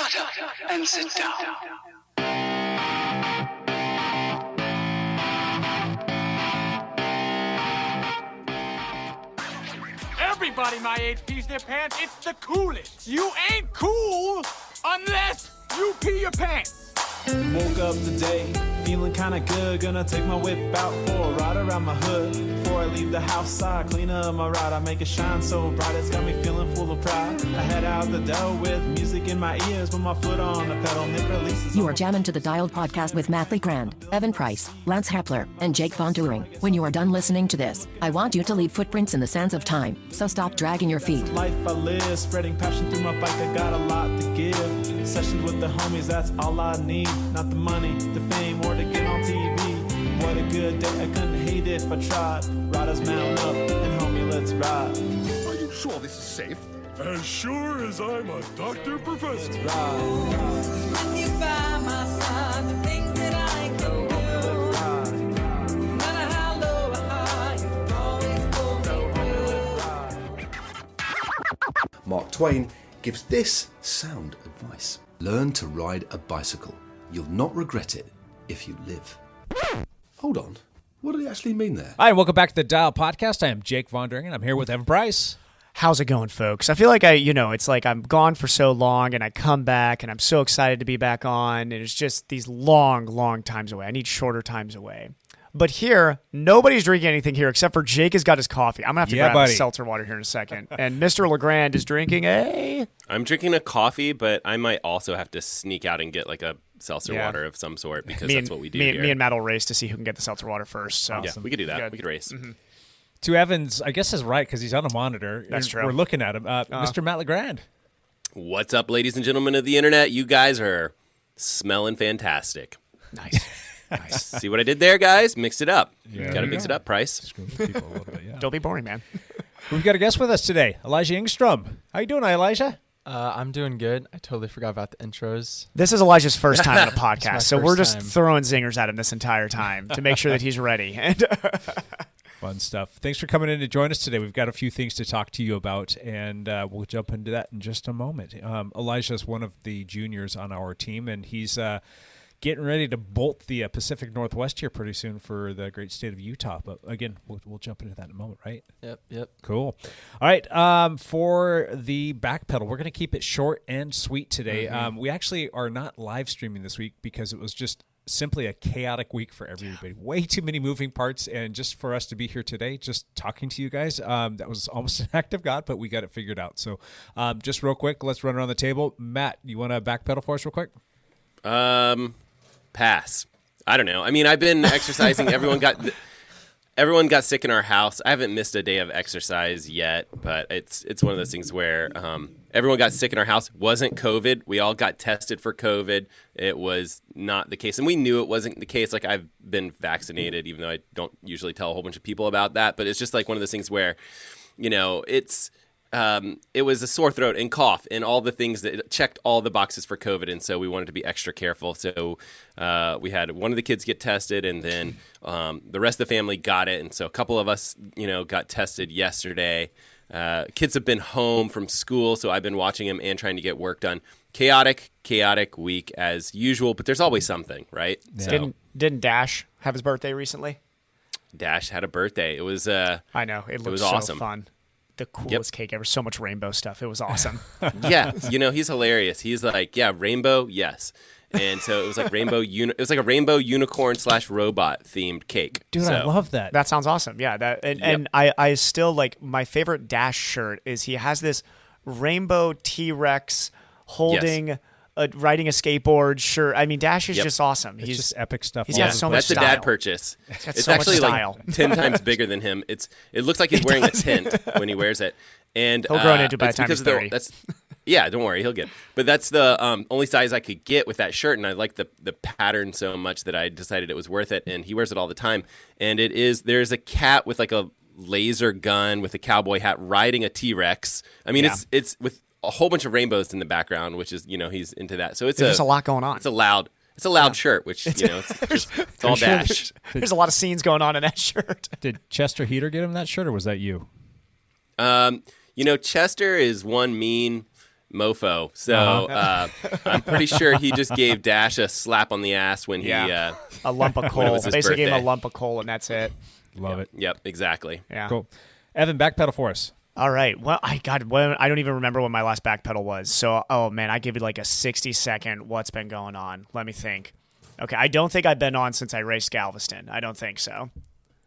Shut up and sit down. Everybody my age pees their pants. It's the coolest. You ain't cool unless you pee your pants. Woke up today, feeling kinda good. Gonna take my whip out for a ride around my hood. Before I leave the house, I clean up my ride. I make it shine so bright, it's got me feeling full of pride. I head out the door with music in my ears, with my foot on the pedal, and it releases. You are jamming to the Dialed Podcast with Matt Legrand, Evan Price, Lance Hepler, and Jake Von Turing. When you are done listening to this, I want you to leave footprints in the sands of time, so stop dragging your feet. Life I live, spreading passion through my bike, I got a lot to give. Sessions with the homies, that's all I need. Not the money, the fame, or to get on TV. What a good day, I couldn't hate it if I tried. Riders mount up, and homie, let's ride. Are you sure this is safe? As sure as I'm a doctor professor. Let's ride. With you by my side, the things that I can do. No matter how low or high, you always pull me through. Mark Twain gives this sound advice. Learn to ride a bicycle. You'll not regret it if you live. Hold on. What did he actually mean there? Hi, and welcome back to the Dial Podcast. I am Jake Von Turing, and I'm here with Evan Price. How's it going, folks? I feel like it's like I'm gone for so long and I come back and I'm so excited to be back on. And it's just these long, long times away. I need shorter times away. But here, nobody's drinking anything here except for Jake has got his coffee. I'm going to have to grab his seltzer water here in a second. And Mr. Legrand is drinking I'm drinking a coffee, but I might also have to sneak out and get like a seltzer water of some sort because that's what we do here. Me and Matt will race to see who can get the seltzer water first. So. Yeah, we could do that. Good. We could race. Mm-hmm. To Evan's, I guess is right because he's on a monitor. That's true. We're looking at him. Mr. Matt Legrand. What's up, ladies and gentlemen of the internet? You guys are smelling fantastic. Nice. Nice. See what I did there, guys? Mixed it up. Yeah, Got to mix it up, Price. Screw with people a little bit, yeah. Don't be boring, man. We've got a guest with us today, Elijah Engstrom. How you doing, Elijah? I'm doing good. I totally forgot about the intros. This is Elijah's first time on the podcast, so we're just time. throwing zingers at him this entire time to make sure that he's ready. Fun stuff. Thanks for coming in to join us today. We've got a few things to talk to you about, and we'll jump into that in just a moment. Elijah is one of the juniors on our team, and he's getting ready to bolt the Pacific Northwest here pretty soon for the great state of Utah. But again, we'll jump into that in a moment, right? Yep. Cool. All right. For the back pedal, we're going to keep it short and sweet today. Mm-hmm. We actually are not live streaming this week because it was just simply a chaotic week for everybody. Way too many moving parts, and just for us to be here today, just talking to you guys, that was almost an act of God, but we got it figured out. So just real quick, let's run around the table. Matt, you want to back pedal for us real quick? Pass. I don't know. I mean, I've been exercising. Everyone got sick in our house. I haven't missed a day of exercise yet, but it's one of those things where everyone got sick in our house. It wasn't COVID. We all got tested for COVID. It was not the case, and we knew it wasn't the case. Like, I've been vaccinated, even though I don't usually tell a whole bunch of people about that. But it's just like one of those things where, it was a sore throat and cough and all the things that checked all the boxes for COVID. And so we wanted to be extra careful. So we had one of the kids get tested, and then the rest of the family got it. And so a couple of us, got tested yesterday. Kids have been home from school, so I've been watching them and trying to get work done. Chaotic week as usual, but there's always something, right? Yeah. So, Didn't Dash have his birthday recently? Dash had a birthday. It was I know. It was so awesome. Fun. The coolest cake ever. So much rainbow stuff. It was awesome. Yeah, he's hilarious. He's like, yeah, rainbow, yes. And so it was like it was like a rainbow unicorn / robot themed cake. Dude, so, I love that. That sounds awesome. Yeah. And I still like my favorite Dash shirt is he has this rainbow T-Rex holding riding a skateboard shirt. I mean, Dash is just awesome. He's just epic stuff. He's got so much style. That's a dad purchase. It's so actually much style. like 10 times bigger than him. It looks like he's wearing a tent when he wears it. And he'll grow into by the time he's 30. Yeah, don't worry, he'll get. But that's the only size I could get with that shirt, and I like the pattern so much that I decided it was worth it. And he wears it all the time. And there's a cat with like a laser gun with a cowboy hat riding a T-Rex. I mean, it's with a whole bunch of rainbows in the background, which is he's into that. So there's just a lot going on. It's a loud shirt, which it's all Dash. There's a lot of scenes going on in that shirt. Did Chester Heater get him that shirt, or was that you? Chester is one mean mofo. So I'm pretty sure he just gave Dash a slap on the ass when a lump of coal. Basically gave him a lump of coal, and that's it. Love it. Yep, exactly. Yeah. Cool. Evan, backpedal for us. All right. Well, I don't even remember what my last backpedal was. So, oh man, I give you like a 60-second what's been going on. Let me think. Okay, I don't think I've been on since I raced Galveston. I don't think so.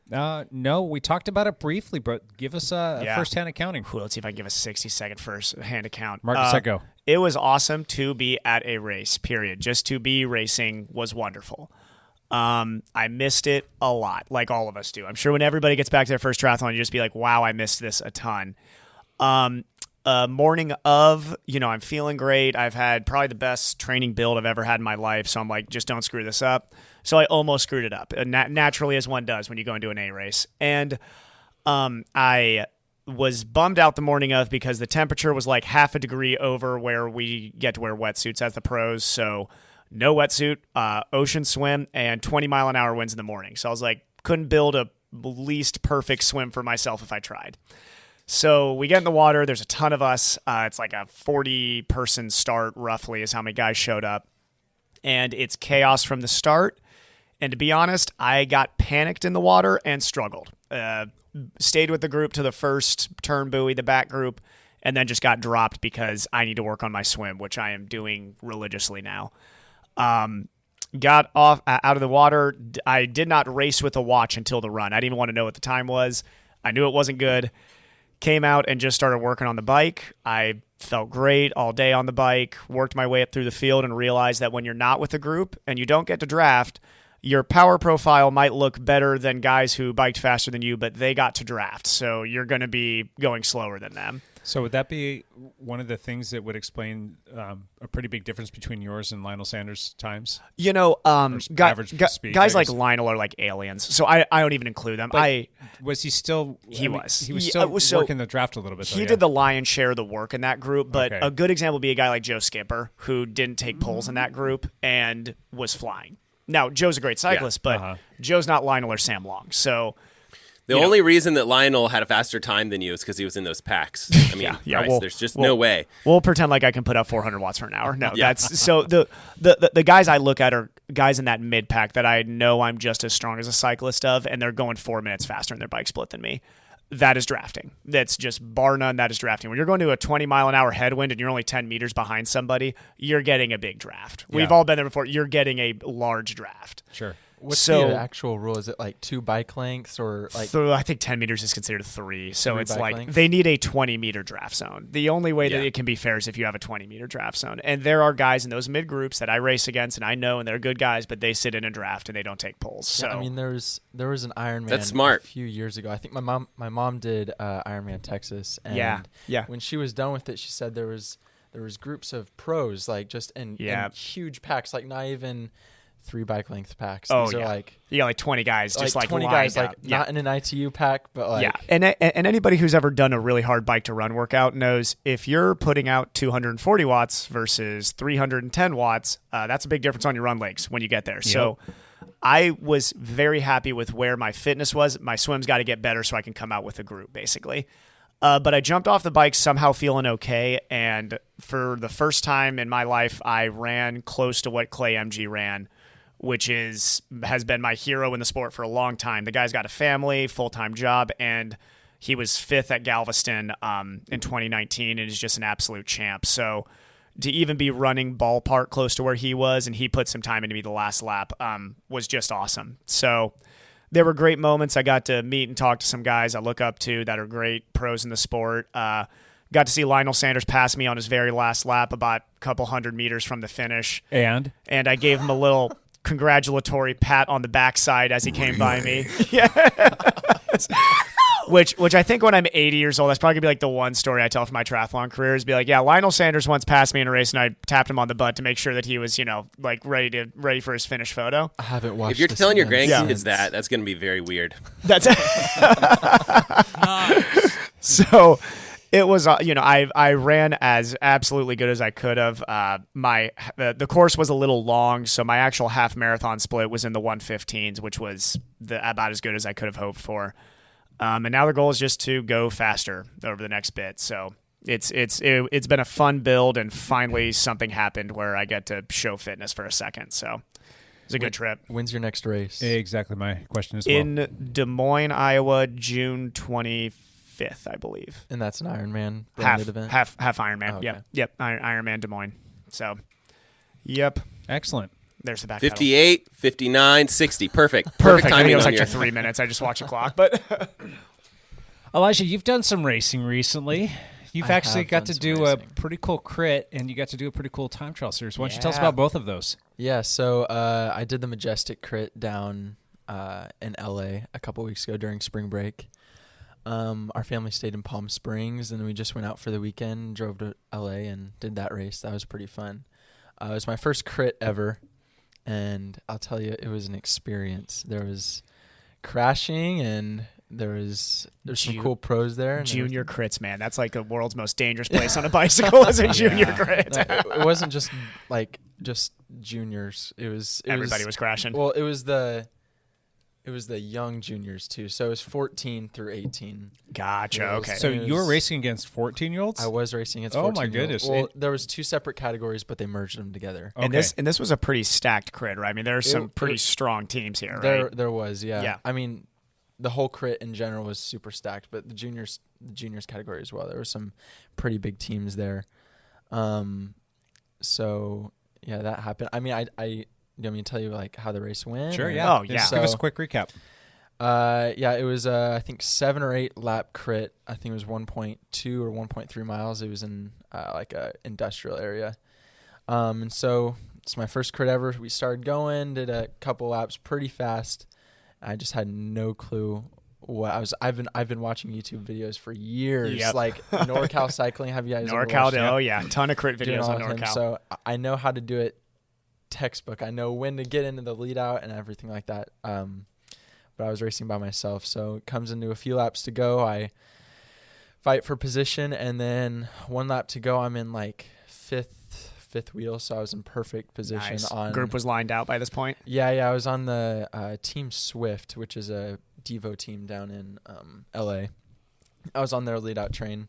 No, we talked about it briefly, but give us a first-hand accounting. Let's see if I can give a 60-second first-hand account. Mark, set, go. It was awesome to be at a race, period. Just to be racing was wonderful. I missed it a lot, like all of us do. I'm sure when everybody gets back to their first triathlon, you just be like, wow, I missed this a ton. Morning of, I'm feeling great. I've had probably the best training build I've ever had in my life. So I'm like, just don't screw this up. So I almost screwed it up, naturally as one does when you go into an A race. And I was bummed out the morning of because the temperature was like half a degree over where we get to wear wetsuits as the pros. So no wetsuit, ocean swim, and 20-mile-an-hour winds in the morning. So I was like, couldn't build a least perfect swim for myself if I tried. So we get in the water. There's a ton of us. It's like a 40-person start, roughly, is how many guys showed up. And it's chaos from the start. And to be honest, I got panicked in the water and struggled. Stayed with the group to the first turn buoy, the back group, and then just got dropped because I need to work on my swim, which I am doing religiously now. Got off out of the water. I did not race with a watch until the run. I didn't even want to know what the time was. I knew it wasn't good. Came out and just started working on the bike. I felt great all day on the bike, worked my way up through the field, and realized that when you're not with a group and you don't get to draft, your power profile might look better than guys who biked faster than you, but they got to draft. So you're going to be going slower than them. So would that be one of the things that would explain a pretty big difference between yours and Lionel Sanders' times? Average speed, guys like Lionel are like aliens, so I don't even include them. But was he still? He was still working the draft a little bit. He did the lion's share of the work in that group, but a good example would be a guy like Joe Skipper, who didn't take poles in that group and was flying. Now, Joe's a great cyclist, but Joe's not Lionel or Sam Long, so... The only reason that Lionel had a faster time than you is because he was in those packs. I mean, there's just no way. We'll pretend like I can put up 400 watts for an hour. No, that's so the guys I look at are guys in that mid pack that I know I'm just as strong as a cyclist of, and they're going 4 minutes faster in their bike split than me. That is drafting. That's just bar none. That is drafting. When you're going to a 20-mile-an-hour headwind and you're only 10 meters behind somebody, you're getting a big draft. We've all been there before. You're getting a large draft. Sure. What's the actual rule? Is it like 2 bike lengths or like? I think 10 meters is considered 3. So it's like lengths? they need a 20-meter draft zone. The only way that it can be fair is if you have a 20-meter draft zone. And there are guys in those mid groups that I race against and I know, and they're good guys, but they sit in a draft and they don't take poles. Yeah, I mean, there was an Ironman That's smart. a few years ago. I think my mom did Ironman Texas. And when she was done with it, she said there was groups of pros like just in huge packs, like not even 3 bike length packs. These are like you got like 20 guys, just like 20 guys, like not in an ITU pack, but like and anybody who's ever done a really hard bike to run workout knows if you're putting out 240 watts versus 310 watts, that's a big difference on your run legs when you get there. Yep. So I was very happy with where my fitness was. My swim's got to get better so I can come out with a group, basically. But I jumped off the bike somehow feeling okay, and for the first time in my life, I ran close to what Clay MG ran, which has been my hero in the sport for a long time. The guy's got a family, full-time job, and he was 5th at Galveston in 2019 and is just an absolute champ. So to even be running ballpark close to where he was, and he put some time into me the last lap, was just awesome. So there were great moments. I got to meet and talk to some guys I look up to that are great pros in the sport. Got to see Lionel Sanders pass me on his very last lap about a couple hundred meters from the finish. And I gave him a little congratulatory pat on the backside as he came by me. Which I think when I'm 80 years old, that's probably gonna be like the one story I tell from my triathlon career is be like, yeah, Lionel Sanders once passed me in a race and I tapped him on the butt to make sure that he was, like ready for his finish photo. I haven't watched. If you're telling your grandkids that's going to be very weird. That's so. It was, I ran as absolutely good as I could have. The course was a little long, so my actual half marathon split was in the 1:15s, which was about as good as I could have hoped for. And now the goal is just to go faster over the next bit. So it's been a fun build, and finally something happened where I get to show fitness for a second. So it's a good trip. When's your next race? Exactly my question as well. In Des Moines, Iowa, June 25th, I believe. And that's an Ironman branded event? Half Ironman. Oh, okay. Yep. Ironman Des Moines. So, yep. Excellent. There's the back 58, 59, 60. Perfect. Perfect. I timing think it was on like your 3 minutes. I just watched the clock. But Elijah, you've done some racing recently. You've I actually have got done to some do a racing. pretty cool crit, and you got to do a pretty cool time trial series. Why don't you tell us Yeah. about both of those? Yeah, so I did the Majestic crit down in LA a couple weeks ago during spring break. Our family stayed in Palm Springs, and we just went out for the weekend, drove to LA, and did that race. That was pretty fun. It was my first crit ever, and I'll tell you, it was an experience. There was crashing, and there's some cool pros there. And junior crits, man. That's like the world's most dangerous place on a bicycle as a junior crit. No, it wasn't just juniors. Everybody was crashing. Well, it was the young juniors too. So it was 14 through 18. Gotcha. Okay. So you were racing against 14-year-olds? I was racing against 14. Oh my goodness. Well, there was two separate categories, but they merged them together. Okay. And this was a pretty stacked crit, right? I mean, there's some pretty strong teams here, right? There was, yeah. Yeah. I mean, the whole crit in general was super stacked, but the juniors category as well. There were some pretty big teams there. So yeah, that happened. I mean, I you want me to tell you like how the race went? Sure, or- yeah. Oh, yeah. Just give us a quick recap. Yeah, it was I think 7 or 8 lap crit. I think it was 1.2 or 1.3 miles. It was in like a industrial area. And so it's my first crit ever. We started going, did a couple laps pretty fast. I just had no clue what I was. I've been watching YouTube videos for years. Yep. Like NorCal cycling. Have you guys ever NorCal, watched it? oh yeah, ton of crit Doing videos all on of him. NorCal. So I know how to do it textbook. I know when to get into the lead out and everything like that. But I was racing by myself. So it comes into a few laps to go. I fight for position, and then 1 lap to go, I'm in like fifth wheel, so I was in perfect position. Nice. On Group was lined out by this point. Yeah, I was on the Team Swift, which is a Devo team down in LA. I was on their lead out train,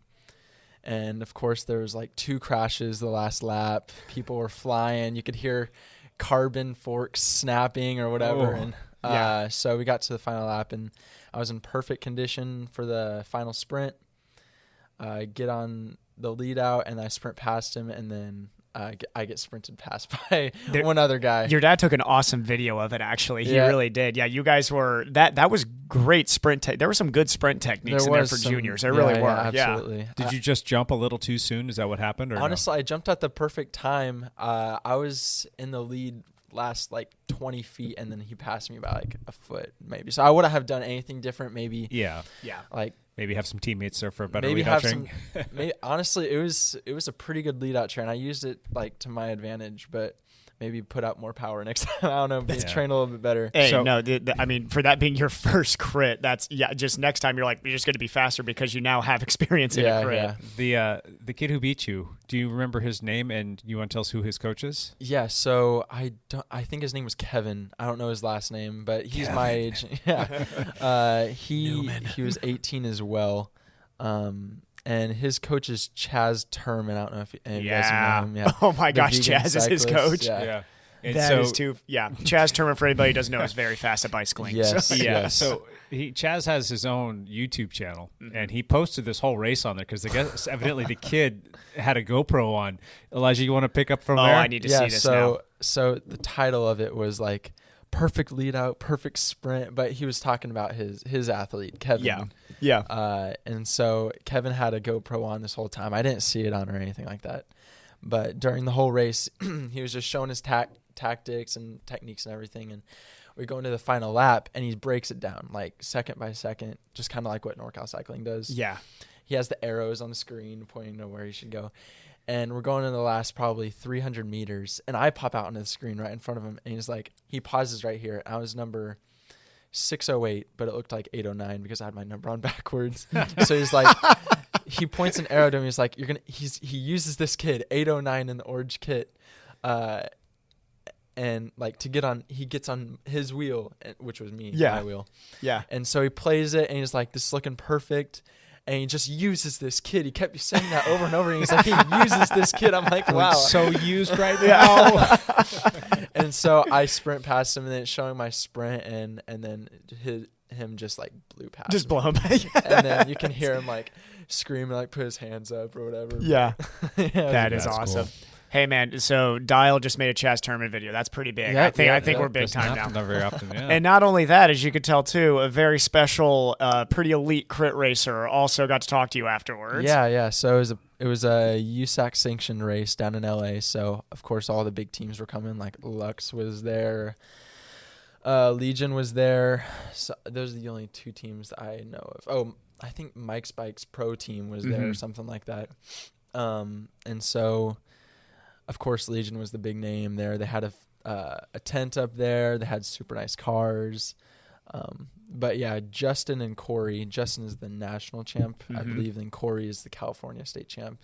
and of course there was like 2 crashes the last lap. People were flying. You could hear carbon forks snapping or whatever. Oh. And so we got to the final lap, and I was in perfect condition for the final sprint. Get on the lead out, and I sprint past him, and then I get sprinted past by one other guy. Your dad took an awesome video of it, actually. He Yeah. really did. Yeah, you guys were that was great sprint. There were some good sprint techniques in there for juniors. There really were. Absolutely. Did you just jump a little too soon? Is that what happened? Or Honestly, I jumped at the perfect time. I was in the lead last like 20 feet, and then he passed me by like a foot maybe. So I wouldn't have done anything different. Maybe. Yeah. Like maybe have some teammates there for a better maybe lead out have train. some. Maybe, honestly, it was a pretty good lead out train. I used it like to my advantage, but maybe put out more power next time. I don't know. Maybe train a little bit better. Hey, So- no, I mean, for that being your first crit, that's just next time you're just going to be faster because you now have experience in a crit. Yeah. The kid who beat you, do you remember his name, and you want to tell us who his coach is? Yeah, so I think his name was Kevin. I don't know his last name, but he's my age. Yeah. He was 18 as well. And his coach is Chaz Turman. I don't know if any of you guys know him. Yeah. Oh my The gosh, vegan Chaz is his cyclist. coach. Yeah. And That so, is too. Yeah, Chaz Turman, for anybody who doesn't know, is very fast at bicycling. Yes. So- yeah. Yes. So Chaz has his own YouTube channel, and he posted this whole race on there because evidently the kid had a GoPro on. Elijah, you want to pick up from there? I need to see this now. So the title of it was like perfect lead out, perfect sprint, but he was talking about his athlete, Kevin. Yeah. And so Kevin had a GoPro on this whole time. I didn't see it on or anything like that. But during the whole race, he was just showing his tactics and techniques and everything. And we go into the final lap, and he breaks it down like second by second, just kind of like what NorCal cycling does. Yeah. He has the arrows on the screen pointing to where he should go. And we're going in the last probably 300 meters, and I pop out onto the screen right in front of him, and he's like, he pauses right here. I was number 608, but it looked like 809 because I had my number on backwards. So he's like, he points an arrow to me. He's like, he uses this kid 809 in the orange kit, and like to get on, he gets on his wheel, which was me, my wheel. Yeah. And so he plays it, and he's like, this is looking perfect. and he just uses this kid. He kept saying that over and over. And he's like, he uses this kid. I'm like, wow. So used right now. And so I sprint past him, and then it's showing my sprint, and then him just like blew past Just me. blow him. And then you can hear him like scream and like put his hands up or whatever. Yeah. That is That's awesome. cool. Hey man, so Dial just made a chess tournament video. That's pretty big. Yeah, I think we're big Doesn't time happen now. very often. Yeah. And not only that, as you could tell too, a very special, pretty elite crit racer also got to talk to you afterwards. Yeah. So it was a USAC sanctioned race down in LA. So of course all the big teams were coming. Like Lux was there, Legion was there. So those are the only 2 teams that I know of. Oh, I think Mike's Bikes Pro team was there or something like that. And so, of course, Legion was the big name there. They had a tent up there. They had super nice cars. But yeah, Justin and Corey. Justin is the national champ, I believe, and Corey is the California state champ.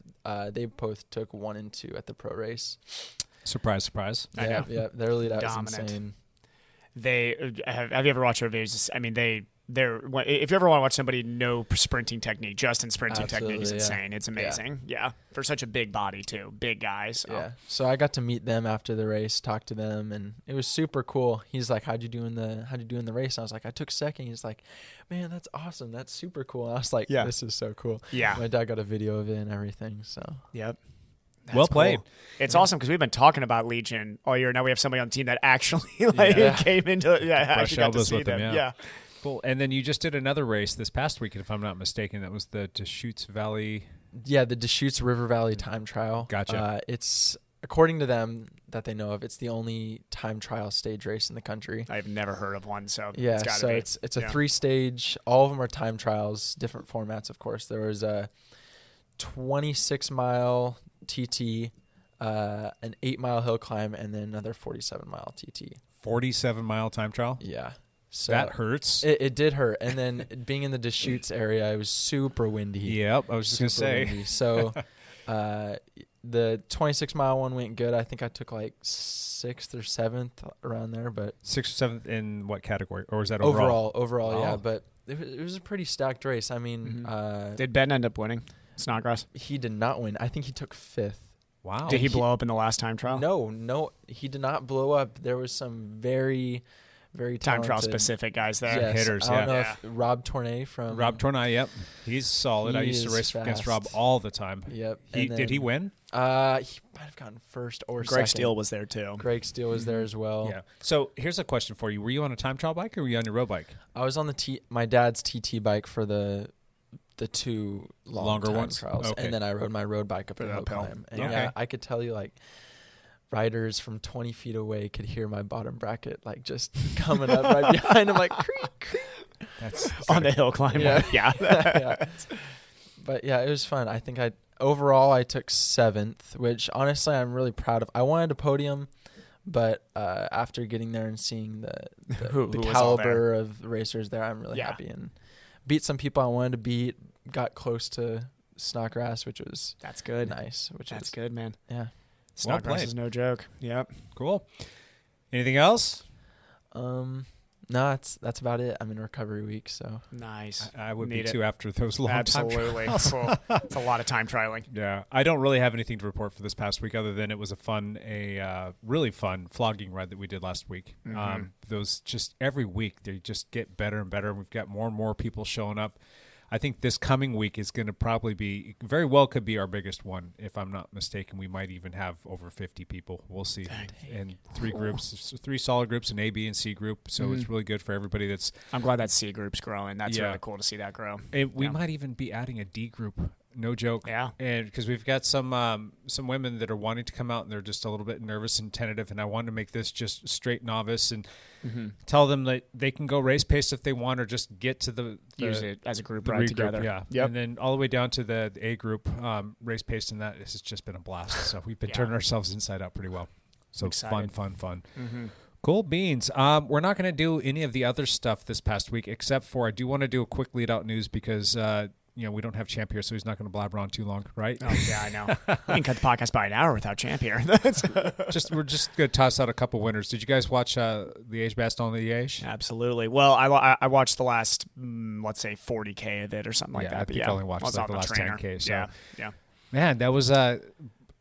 They both took 1 and 2 at the pro race. Surprise, surprise. I know. Yeah, their lead out was Dominant. insane. They have you ever watched their videos? I mean, they're if you ever want to watch somebody know sprinting technique, Justin's sprinting technique is insane. It's amazing. Yeah, for such a big body too, big guys. So. Yeah. So I got to meet them after the race, talk to them, and it was super cool. He's like, "How'd you do in the race?" And I was like, "I took second." He's like, "Man, that's awesome. That's super cool." And I was like, "This is so cool." Yeah. My dad got a video of it and everything. So. Yep. Well played. Cool. It's awesome because we've been talking about Legion all year. Now we have somebody on the team that actually came into it. Yeah, Brush actually got to elbows see with them. them, Yeah. Cool. And then you just did another race this past weekend, if I'm not mistaken. That was the Deschutes Valley. Yeah, the Deschutes River Valley time trial. Gotcha. It's, according to them that they know of, it's the only time trial stage race in the country. I've never heard of one, so Yeah, it's gotta so be. it's a 3-stage. All of them are time trials, different formats, of course. There was a 26-mile TT, an 8-mile hill climb, and then another 47-mile TT. 47-mile time trial? Yeah. So that hurts. It did hurt. And then being in the Deschutes area, it was super windy. Yep, I was just going to say. Windy. So the 26-mile one went good. I think I took like 6th or 7th around there. But 6th or 7th in what category? Or was that overall? Overall, yeah. But it was a pretty stacked race. I mean, did Ben end up winning Snodgrass? He did not win. I think he took 5th. Wow. Did he blow up in the last time trial? No, he did not blow up. There was some very time trial talented specific guys there. Yes, hitters. I don't know if Rob Tournay from Rob Tournay. Yep, he's solid. I used to race against Rob all the time. Yep. Did he win? He might have gotten first or second. Greg Steele was there too. Greg Steele was there as well. Yeah. So here's a question for you: were you on a time trial bike or were you on your road bike? I was on my dad's TT bike for the 2 longer time ones trials, and then I rode my road bike up the hill climb. And yeah, I could tell you like riders from 20 feet away could hear my bottom bracket like just coming up right behind them, like creak, creak. That's on the hill climb. Yeah. Yeah. But yeah, it was fun. I think overall I took 7th, which honestly I'm really proud of. I wanted a podium, but after getting there and seeing the caliber of racers there, I'm really happy and beat some people I wanted to beat. Got close to Snodgrass, which was that's good. Nice. That's good, man. Yeah. Snodgrass is no joke. Yep. Cool. Anything else? No, that's about it. I'm in recovery week, so nice. I would be too after those long Absolutely. time trials. Cool. It's a lot of time trialing. Yeah, I don't really have anything to report for this past week other than it was really fun flogging ride that we did last week. Those just every week they just get better and better. We've got more and more people showing up. I think this coming week is going to probably very well could be our biggest one. If I'm not mistaken, we might even have over 50 people. We'll see. Dang. And 3 groups, 3 solid groups, an A, B, and C group. So it's really good for everybody. I'm glad that C group's growing. That's really cool to see that grow. We might even be adding a D group. No joke. Yeah. And because we've got some women that are wanting to come out and they're just a little bit nervous and tentative, and I wanted to make this just straight novice and tell them that they can go race pace if they want, or just get to the use it as a group ride together. Yeah. Yep. And then all the way down to the A group race pace, and that has just been a blast. So we've been turning ourselves inside out pretty well. So fun. Cool beans. We're not going to do any of the other stuff this past week, except for I do want to do a quick lead out news because we don't have Champ here, so he's not going to blabber on too long, right? Oh yeah, I know. We can cut the podcast by an hour without Champ here. We're just going to toss out a couple winners. Did you guys watch Liège Bastogne Liège? Absolutely. Well, I watched the last let's say 40K of it or something like that. I think I only watched the last 10K. So. Yeah. Man, that was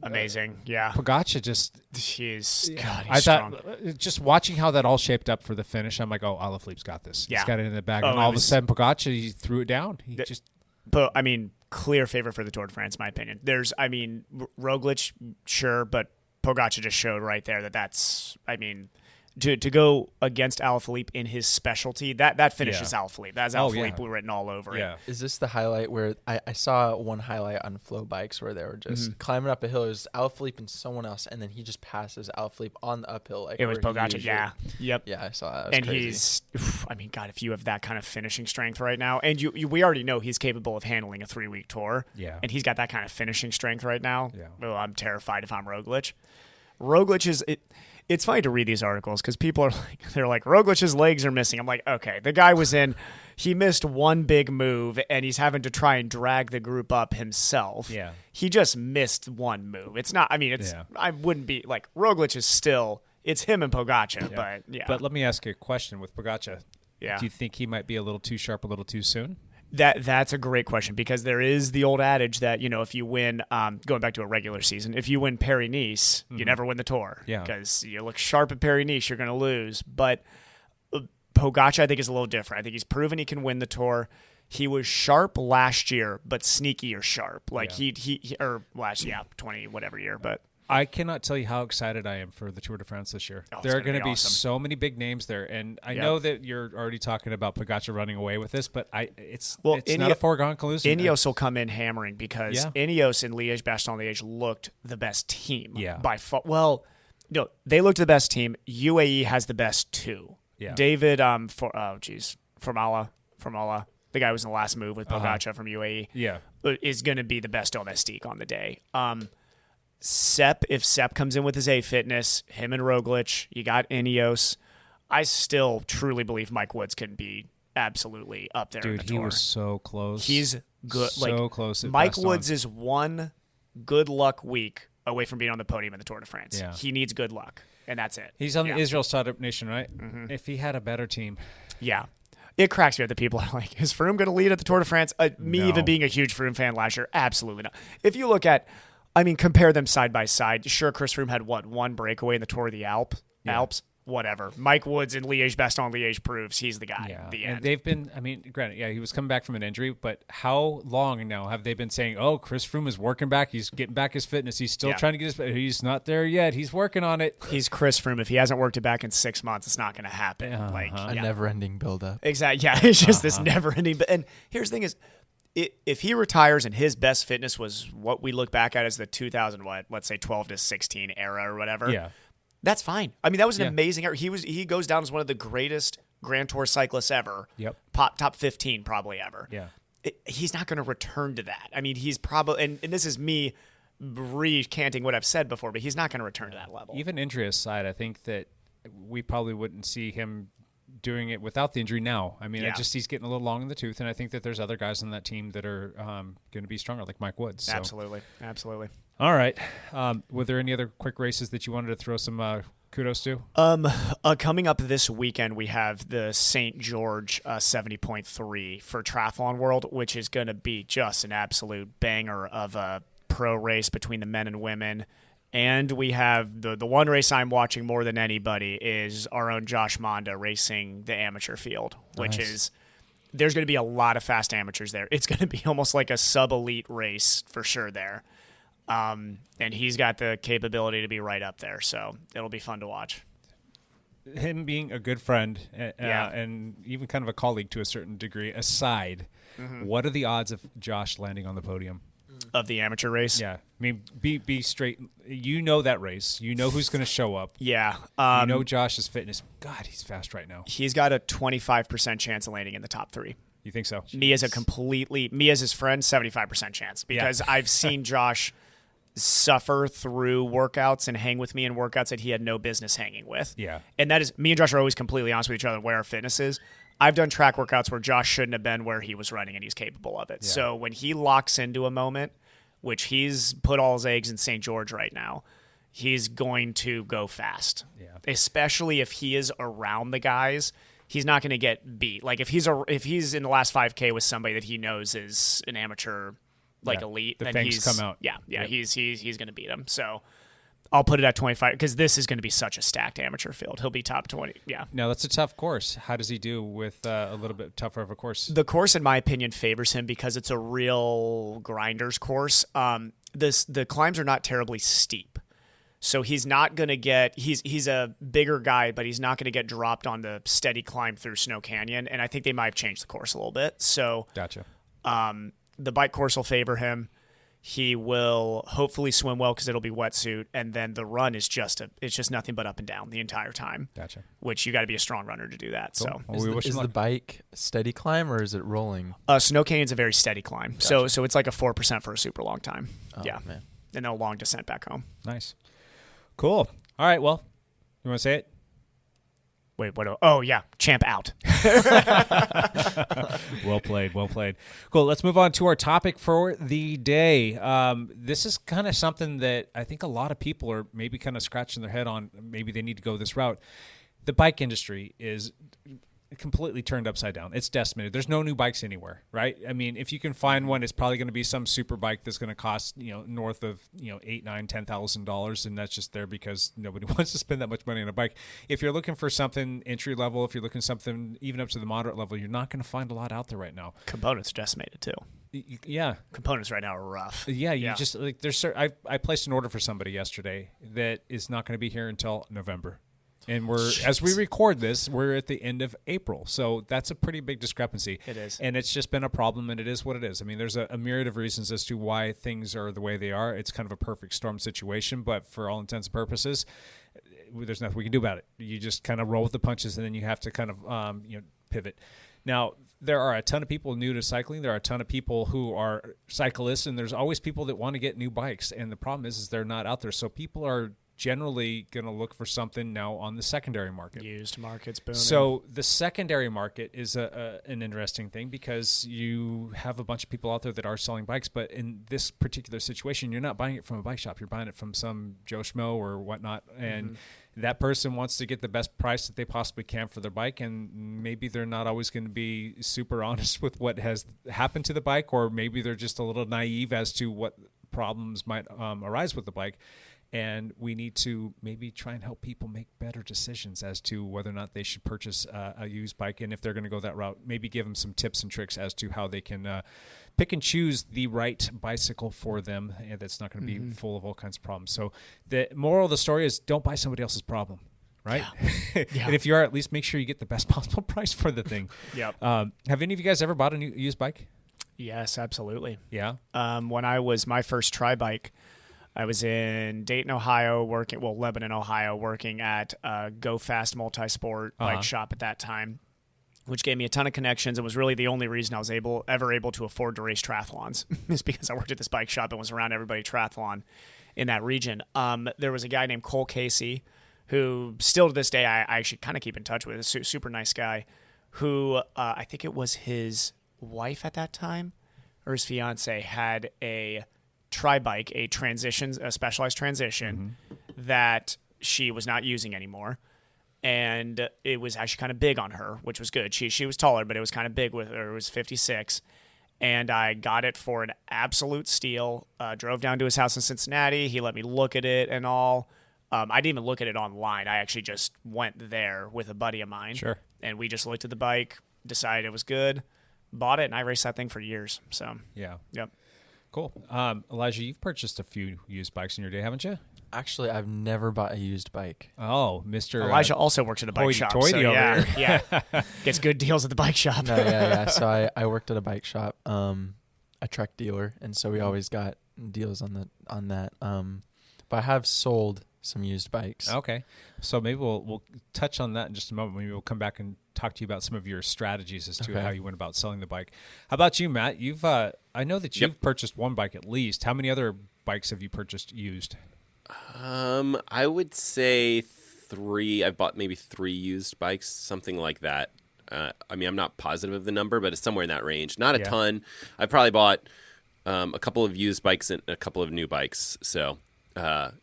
amazing. Yeah. Pogačar just he's strong. Thought just watching how that all shaped up for the finish, I'm like, oh, Alaphilippe's got this. Yeah. He's got it in the bag. And all of a sudden Pogačar, he threw it down. But I mean, clear favorite for the Tour de France, in my opinion. Roglic, sure, but Pogačar just showed right there that's to go against Alaphilippe in his specialty, that finish is Alaphilippe. That's Alaphilippe written all over it. Is this the highlight where I saw one highlight on Flow Bikes where they were just climbing up a hill? It was Alaphilippe and someone else, and then he just passes Alaphilippe on the uphill. It was Pogačar, Yep. Yeah, I saw that. And crazy. God, if you have that kind of finishing strength right now, and we already know he's capable of handling a 3-week tour, and he's got that kind of finishing strength right now. Yeah. Well, I'm terrified if I'm Roglic. Roglic is it. It's funny to read these articles because people are they're like, Roglic's legs are missing. I'm like, okay, the guy he missed one big move and he's having to try and drag the group up himself. Yeah. He just missed one move. It's not, I wouldn't be like, Roglic is still, it's him and Pogačar, but yeah. But let me ask you a question with Pogačar. Yeah. Do you think he might be a little too sharp, a little too soon? That's a great question because there is the old adage that, if you win, going back to a regular season, if you win Paris-Nice, you never win the Tour. Yeah. Because you look sharp at Paris-Nice, you're going to lose. But Pogačar, I think, is a little different. I think he's proven he can win the Tour. He was sharp last year, but sneaky or sharp. Like or last 20 whatever year, but. I cannot tell you how excited I am for the Tour de France this year. There are going to be so many big names there, and I know that you're already talking about Pogačar running away with this, but it's not a foregone conclusion. Ineos will come in hammering because Ineos and Liège-Bastogne-Liège looked the best team by far. Well, no, they looked the best team. UAE has the best two. Yeah. David Formala, the guy who was in the last move with Pogačar from UAE, is going to be the best domestique on the day. If Sepp comes in with his A fitness, him and Roglic, you got Ineos. I still truly believe Mike Woods can be absolutely up there. Dude, in the Tour. He was so close. He's good. So close. Mike Woods is one good luck week away from being on the podium in the Tour de France. Yeah. He needs good luck, and that's it. He's on the Israel Startup Nation, right? Mm-hmm. If he had a better team. Yeah. It cracks me up that people are like, is Froome going to lead at the Tour de France? Me even being a huge Froome fan last year, absolutely not. If you look at, compare them side by side. Sure, Chris Froome had one breakaway in the Tour of the Alps. Whatever. Mike Woods in Liège-Bastogne-Liège proves he's the guy. Yeah. The end. And they've been, granted, he was coming back from an injury, but how long now have they been saying, oh, Chris Froome is working back, he's getting back his fitness, he's still trying to get he's not there yet, he's working on it. He's Chris Froome. If he hasn't worked it back in 6 months, it's not going to happen. A never-ending build-up. Exactly. Yeah, it's just this never-ending. And here's the thing is, if he retires and his best fitness was what we look back at as the 12 to 16 era or whatever, that's fine. That was an amazing era. He goes down as one of the greatest Grand Tour cyclists ever. Yep. Top 15 probably ever. Yeah. He's not going to return to that. He's probably, and this is me recanting what I've said before, but he's not going to return to that level. Even injury aside, I think that we probably wouldn't see him doing it without the injury now. He's getting a little long in the tooth, and I think that there's other guys on that team that are going to be stronger, like Mike Woods. So. Absolutely. All right. Were there any other quick races that you wanted to throw some kudos to? Coming up this weekend, we have the St. George 70.3 for Triathlon World, which is going to be just an absolute banger of a pro race between the men and women. And we have the one race I'm watching more than anybody is our own Josh Monda racing the amateur field, which is there's going to be a lot of fast amateurs there. It's going to be almost like a sub-elite race for sure there. And he's got the capability to be right up there, so it'll be fun to watch. Him being a good friend and even kind of a colleague to a certain degree aside, what are the odds of Josh landing on the podium? Of the amateur race? Yeah. Be straight. You know that race. You know who's going to show up. Yeah. You know Josh's fitness. God, he's fast right now. He's got a 25% chance of landing in the top 3. You think so? Me as his friend, 75% chance. Because I've seen Josh suffer through workouts and hang with me in workouts that he had no business hanging with. Yeah. And that is, me and Josh are always completely honest with each other where our fitness is. I've done track workouts where Josh shouldn't have been where he was running, and he's capable of it. Yeah. So when he locks into a moment, which he's put all his eggs in St. George right now, he's going to go fast. Yeah. Especially if he is around the guys, he's not going to get beat. Like if he's in the last 5K with somebody that he knows is an amateur, like elite, the then fangs come out. Yeah, yep. He's going to beat him. So I'll put it at 25 because this is going to be such a stacked amateur field. He'll be top 20. Yeah. Now, that's a tough course. How does he do with a little bit tougher of a course? The course, in my opinion, favors him because it's a real grinder's course. The climbs are not terribly steep. So he's not going to get – he's a bigger guy, but he's not going to get dropped on the steady climb through Snow Canyon. And I think they might have changed the course a little bit. So gotcha. The bike course will favor him. He will hopefully swim well because it'll be wetsuit, and then the run is just nothing but up and down the entire time. Gotcha. Which you got to be a strong runner to do that. Cool. So is the bike steady climb or is it rolling? Snow Canyon's a very steady climb. Gotcha. So it's like a 4% for a super long time. Oh, yeah, man. And then a long descent back home. Nice, cool. All right, well, you want to say it? Wait, what? Oh, yeah. Champ out. Well played. Well played. Cool. Let's move on to our topic for the day. This is kind of something that I think a lot of people are maybe kind of scratching their head on. Maybe they need to go this route. The bike industry is completely turned upside down. It's decimated. There's no new bikes anywhere, right? I mean, if you can find one, it's probably going to be some super bike that's going to cost, north of, $8,000, $9,000, $10,000, and that's just there because nobody wants to spend that much money on a bike. If you're looking for something entry level, if you're looking something even up to the moderate level, you're not going to find a lot out there right now. Components decimated too. Yeah, components right now are rough. Yeah, you just like there's. I placed an order for somebody yesterday that is not going to be here until November. And as we record this, we're at the end of April. So that's a pretty big discrepancy. It is. And it's just been a problem, and it is what it is. I mean, there's a myriad of reasons as to why things are the way they are. It's kind of a perfect storm situation, but for all intents and purposes, there's nothing we can do about it. You just kind of roll with the punches, and then you have to kind of pivot. Now, there are a ton of people new to cycling. There are a ton of people who are cyclists, and there's always people that want to get new bikes. And the problem is they're not out there. So people are generally going to look for something now on the secondary market. Used markets booming. So the secondary market is an interesting thing because you have a bunch of people out there that are selling bikes, but in this particular situation, you're not buying it from a bike shop. You're buying it from some Joe Schmo or whatnot, and that person wants to get the best price that they possibly can for their bike, and maybe they're not always going to be super honest with what has happened to the bike, or maybe they're just a little naive as to what problems might arise with the bike. And we need to maybe try and help people make better decisions as to whether or not they should purchase a used bike. And if they're going to go that route, maybe give them some tips and tricks as to how they can pick and choose the right bicycle for them that's not going to be full of all kinds of problems. So the moral of the story is don't buy somebody else's problem. Right? Yeah. And if you are, at least make sure you get the best possible price for the thing. Yep. Have any of you guys ever bought a new used bike? Yes, absolutely. Yeah. When I was my first tri-bike, I was in Dayton, Ohio, Lebanon, Ohio, working at Go Fast Multisport bike shop at that time, which gave me a ton of connections and was really the only reason I was ever able to afford to race triathlons is because I worked at this bike shop and was around everybody triathlon in that region. There was a guy named Cole Casey who still to this day I actually kind of keep in touch with, a super nice guy who I think it was his wife at that time or his fiance had a tri-bike, a specialized transition that she was not using anymore. And it was actually kind of big on her, which was good. She was taller, but it was kind of big with her. It was 56. And I got it for an absolute steal. Drove down to his house in Cincinnati. He let me look at it and all. I didn't even look at it online. I actually just went there with a buddy of mine. Sure. And we just looked at the bike, decided it was good, bought it, and I raced that thing for years. So, yeah. Yep. Cool. Elijah, you've purchased a few used bikes in your day, haven't you? Actually, I've never bought a used bike. Oh, Mr. Elijah also works at a bike shop. So yeah. Gets good deals at the bike shop. No, yeah. So I worked at a bike shop, a truck dealer, and so we always got deals on that. But I have sold some used bikes. Okay. So maybe we'll touch on that in just a moment. Maybe we'll come back and talk to you about some of your strategies as to how you went about selling the bike. How about you, Matt? You've I know that you've purchased one bike at least. How many other bikes have you purchased used? I would say 3. I've bought maybe 3 used bikes, something like that. I mean, I'm not positive of the number, but it's somewhere in that range. Not a ton. I probably bought a couple of used bikes and a couple of new bikes. So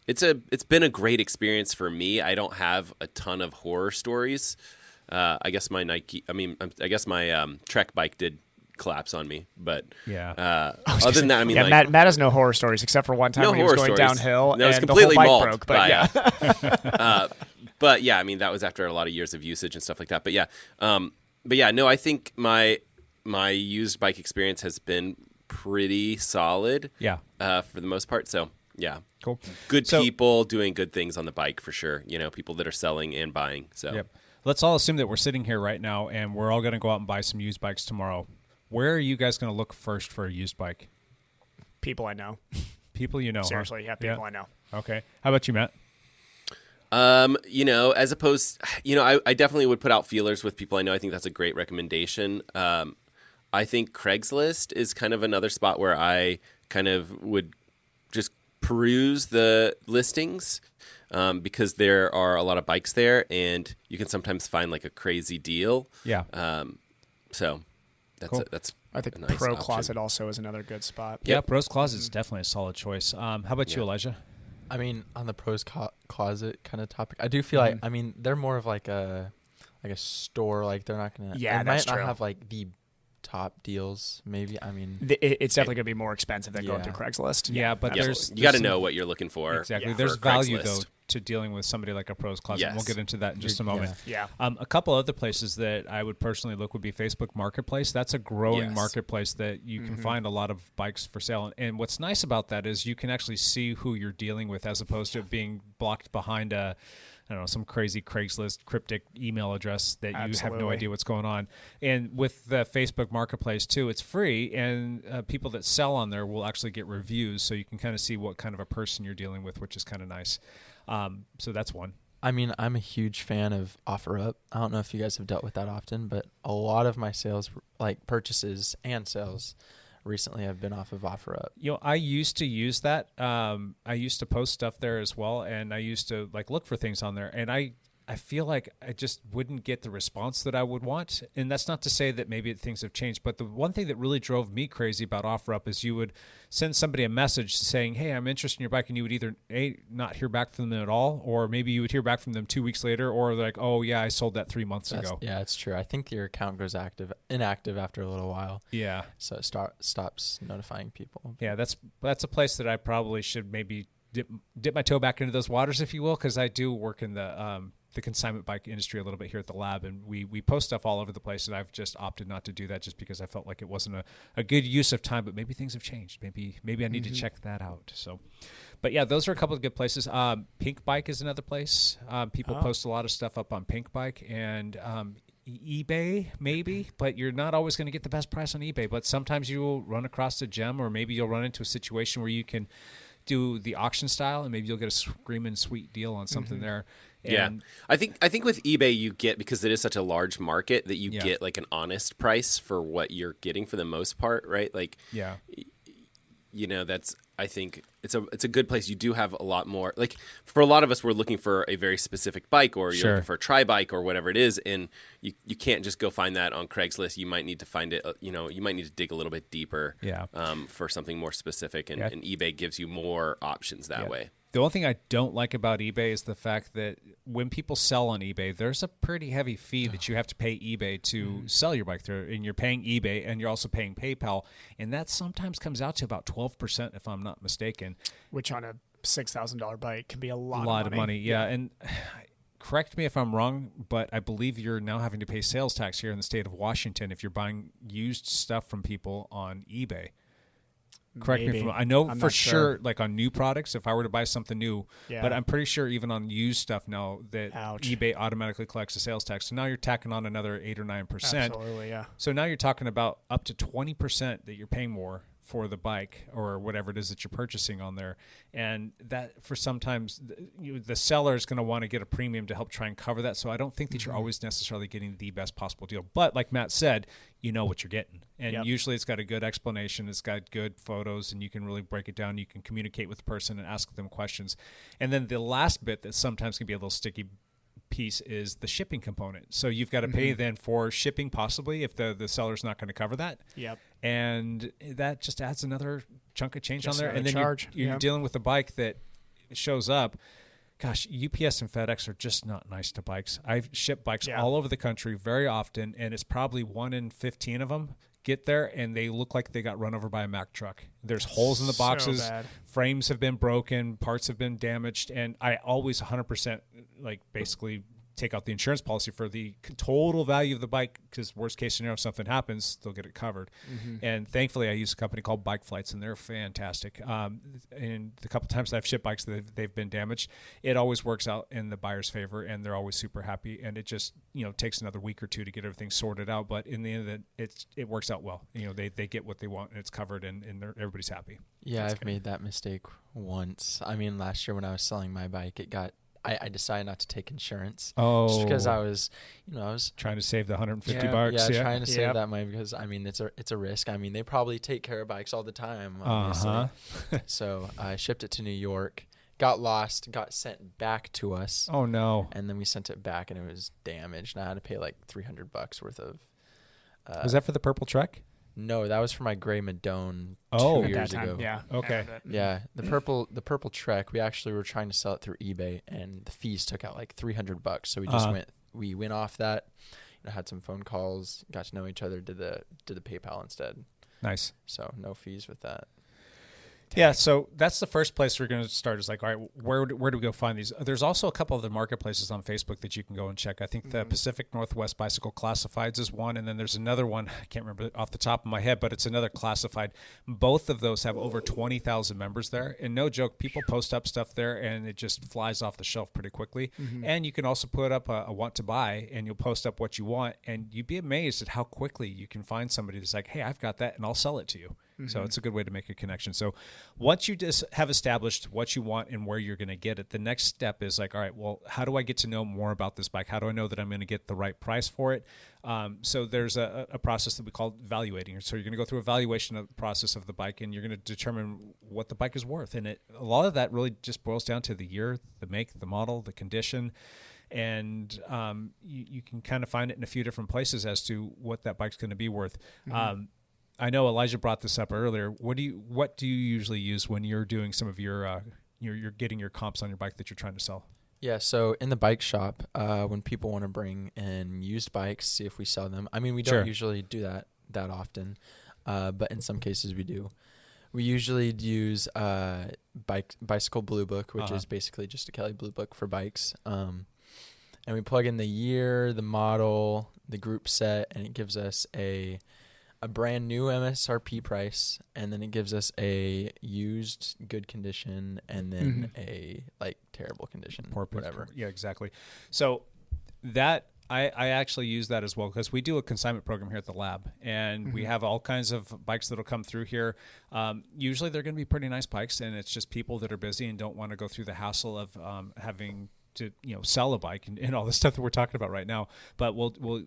it's been a great experience for me. I don't have a ton of horror stories. I guess my Trek bike did collapse on me, but other than that, I mean, Matt has no horror stories except for one time when he was going downhill no, and completely the whole bike mauled broke. But but yeah, I mean, that was after a lot of years of usage and stuff like that. But no, I think my used bike experience has been pretty solid. Yeah, for the most part. So yeah, cool. Good people doing good things on the bike for sure. People that are selling and buying. So let's all assume that we're sitting here right now and we're all going to go out and buy some used bikes tomorrow. Where are you guys going to look first for a used bike? People I know. People you know. Seriously, people I know. Okay. How about you, Matt? As opposed, I definitely would put out feelers with people I know. I think that's a great recommendation. I think Craigslist is kind of another spot where I kind of would just peruse the listings because there are a lot of bikes there and you can sometimes find like a crazy deal. Yeah. So that's I think a nice Pro option. Closet also is another good spot. Yeah, Pro's Closet is definitely a solid choice. How about you, Elijah? I mean, on the Pro's Closet kind of topic, I do feel like, I mean, they're more of like a store. Like they're not gonna. Yeah, they that's might true. not have like the top deals. Maybe. I mean, it's definitely gonna be more expensive than going through Craigslist. Yeah, but you got to know what you're looking for. Exactly. for There's value Craigslist. though to dealing with somebody like a Pro's Closet. Yes. We'll get into that in just a moment. Yeah. A couple other places that I would personally look would be Facebook Marketplace. That's a growing marketplace that you can find a lot of bikes for sale. And what's nice about that is you can actually see who you're dealing with as opposed to it being blocked behind some crazy Craigslist cryptic email address that you have no idea what's going on. And with the Facebook Marketplace too, it's free, and people that sell on there will actually get reviews, so you can kind of see what kind of a person you're dealing with, which is kind of nice. So that's one. I mean, I'm a huge fan of OfferUp. I don't know if you guys have dealt with that often, but a lot of my sales, like purchases and sales, recently have been off of OfferUp. I used to use that. I used to post stuff there as well, and I used to look for things on there, and I feel like I just wouldn't get the response that I would want. And that's not to say that maybe things have changed, but the one thing that really drove me crazy about OfferUp is you would send somebody a message saying, hey, I'm interested in your bike, and you would either not hear back from them at all, or maybe you would hear back from them 2 weeks later, or they're like, oh yeah, I sold that 3 months ago. Yeah, it's true. I think your account goes inactive after a little while. Yeah. So it stops notifying people. Yeah, that's a place that I probably should maybe dip my toe back into those waters, if you will, because I do work in the consignment bike industry a little bit here at the lab, and we post stuff all over the place, and I've just opted not to do that just because I felt like it wasn't a good use of time, but maybe things have changed. Maybe I need to check that out. So, but yeah, those are a couple of good places. Pink Bike is another place. People post a lot of stuff up on Pink Bike, and eBay maybe, but you're not always going to get the best price on eBay, but sometimes you'll run across a gem, or maybe you'll run into a situation where you can do the auction style, and maybe you'll get a screaming sweet deal on something there. And I think with eBay you get, because it is such a large market, that you get like an honest price for what you're getting for the most part, right? Like, that's, I think it's a good place. You do have a lot more, like for a lot of us, we're looking for a very specific bike, or you're looking for a tri-bike or whatever it is, and you can't just go find that on Craigslist. You might need to find it, you might need to dig a little bit deeper for something more specific, and eBay gives you more options that way. The only thing I don't like about eBay is the fact that when people sell on eBay, there's a pretty heavy fee that you have to pay eBay to sell your bike through, and you're paying eBay, and you're also paying PayPal, and that sometimes comes out to about 12%, if I'm not mistaken. Which on a $6,000 bike can be a lot of money. Yeah, and correct me if I'm wrong, but I believe you're now having to pay sales tax here in the state of Washington if you're buying used stuff from people on eBay. Correct me if I know for sure, like on new products, if I were to buy something new, but I'm pretty sure even on used stuff now that eBay automatically collects the sales tax. So now you're tacking on another 8 or 9%. Absolutely, yeah. So now you're talking about up to 20% that you're paying more for the bike or whatever it is that you're purchasing on there. And that for sometimes the seller is going to want to get a premium to help try and cover that. So I don't think that you're always necessarily getting the best possible deal. But like Matt said, you know what you're getting. And usually it's got a good explanation. It's got good photos, and you can really break it down. You can communicate with the person and ask them questions. And then the last bit that sometimes can be a little sticky piece is the shipping component. So you've got to pay then for shipping, possibly, if the seller's not going to cover that. Yep. And that just adds another chunk of change Just on there. another And then charge. you're dealing with a bike that shows up. Gosh, UPS and FedEx are just not nice to bikes. I've shipped bikes all over the country very often, and it's probably 1 in 15 of them get there, and they look like they got run over by a Mack truck. There's holes in the boxes. So bad. Frames have been broken. Parts have been damaged. And I always 100% basically take out the insurance policy for the total value of the bike, because worst case scenario, if something happens, they'll get it covered. And thankfully, I use a company called Bike Flights, and they're fantastic. And the couple times that I've shipped bikes that they've been damaged, it always works out in the buyer's favor, and they're always super happy. And it just takes another week or two to get everything sorted out, but in the end, it works out well. They get what they want, and it's covered, and everybody's happy. Yeah, I've made that mistake once. I mean, last year when I was selling my bike, I decided not to take insurance. Just because I was trying to save the $150. Yeah, trying to save that money, because I mean it's a risk. I mean, they probably take care of bikes all the time, obviously. So I shipped it to New York, got lost, got sent back to us. Oh no! And then we sent it back, and it was damaged. And I had to pay like $300 worth of. Was that for the purple Trek? No, that was for my gray Madone 2 years ago. Yeah. Okay. Yeah, the purple Trek. We actually were trying to sell it through eBay, and the fees took out like $300. So we just went off that. Had some phone calls, got to know each other, did the PayPal instead. Nice. So no fees with that. Yeah, so that's the first place we're going to start, is like, all right, where do we go find these? There's also a couple of the marketplaces on Facebook that you can go and check. I think the Pacific Northwest Bicycle Classifieds is one, and then there's another one, I can't remember off the top of my head, but it's another classified. Both of those have over 20,000 members there, and no joke, people post up stuff there, and it just flies off the shelf pretty quickly. And you can also put up a want to buy, and you'll post up what you want, and you'd be amazed at how quickly you can find somebody that's like, hey, I've got that, and I'll sell it to you. So it's a good way to make a connection. So once you just have established what you want and where you're going to get it, the next step is like, all right, well, how do I get to know more about this bike? How do I know that I'm going to get the right price for it? So there's a process that we call valuating. So you're going to go through a valuation process of the bike, and you're going to determine what the bike is worth. And a lot of that really just boils down to the year, the make, the model, the condition. And you can kind of find it in a few different places as to what that bike's going to be worth. I know Elijah brought this up earlier. What do you usually use when you're doing some of your you're getting your comps on your bike that you're trying to sell? Yeah, so in the bike shop, when people want to bring in used bikes, see if we sell them. I mean, we don't usually do that often, but in some cases we do. We usually use Bicycle Blue Book, which is basically just a Kelly Blue Book for bikes. And we plug in the year, the model, the group set, and it gives us a brand new MSRP price, and then it gives us a used good condition, and then a like terrible condition, Poor whatever. Yeah, exactly. So that I actually use that as well, because we do a consignment program here at the lab, and we have all kinds of bikes that'll come through here. Usually they're going to be pretty nice bikes, and it's just people that are busy and don't want to go through the hassle of having to sell a bike and all the stuff that we're talking about right now. But we'll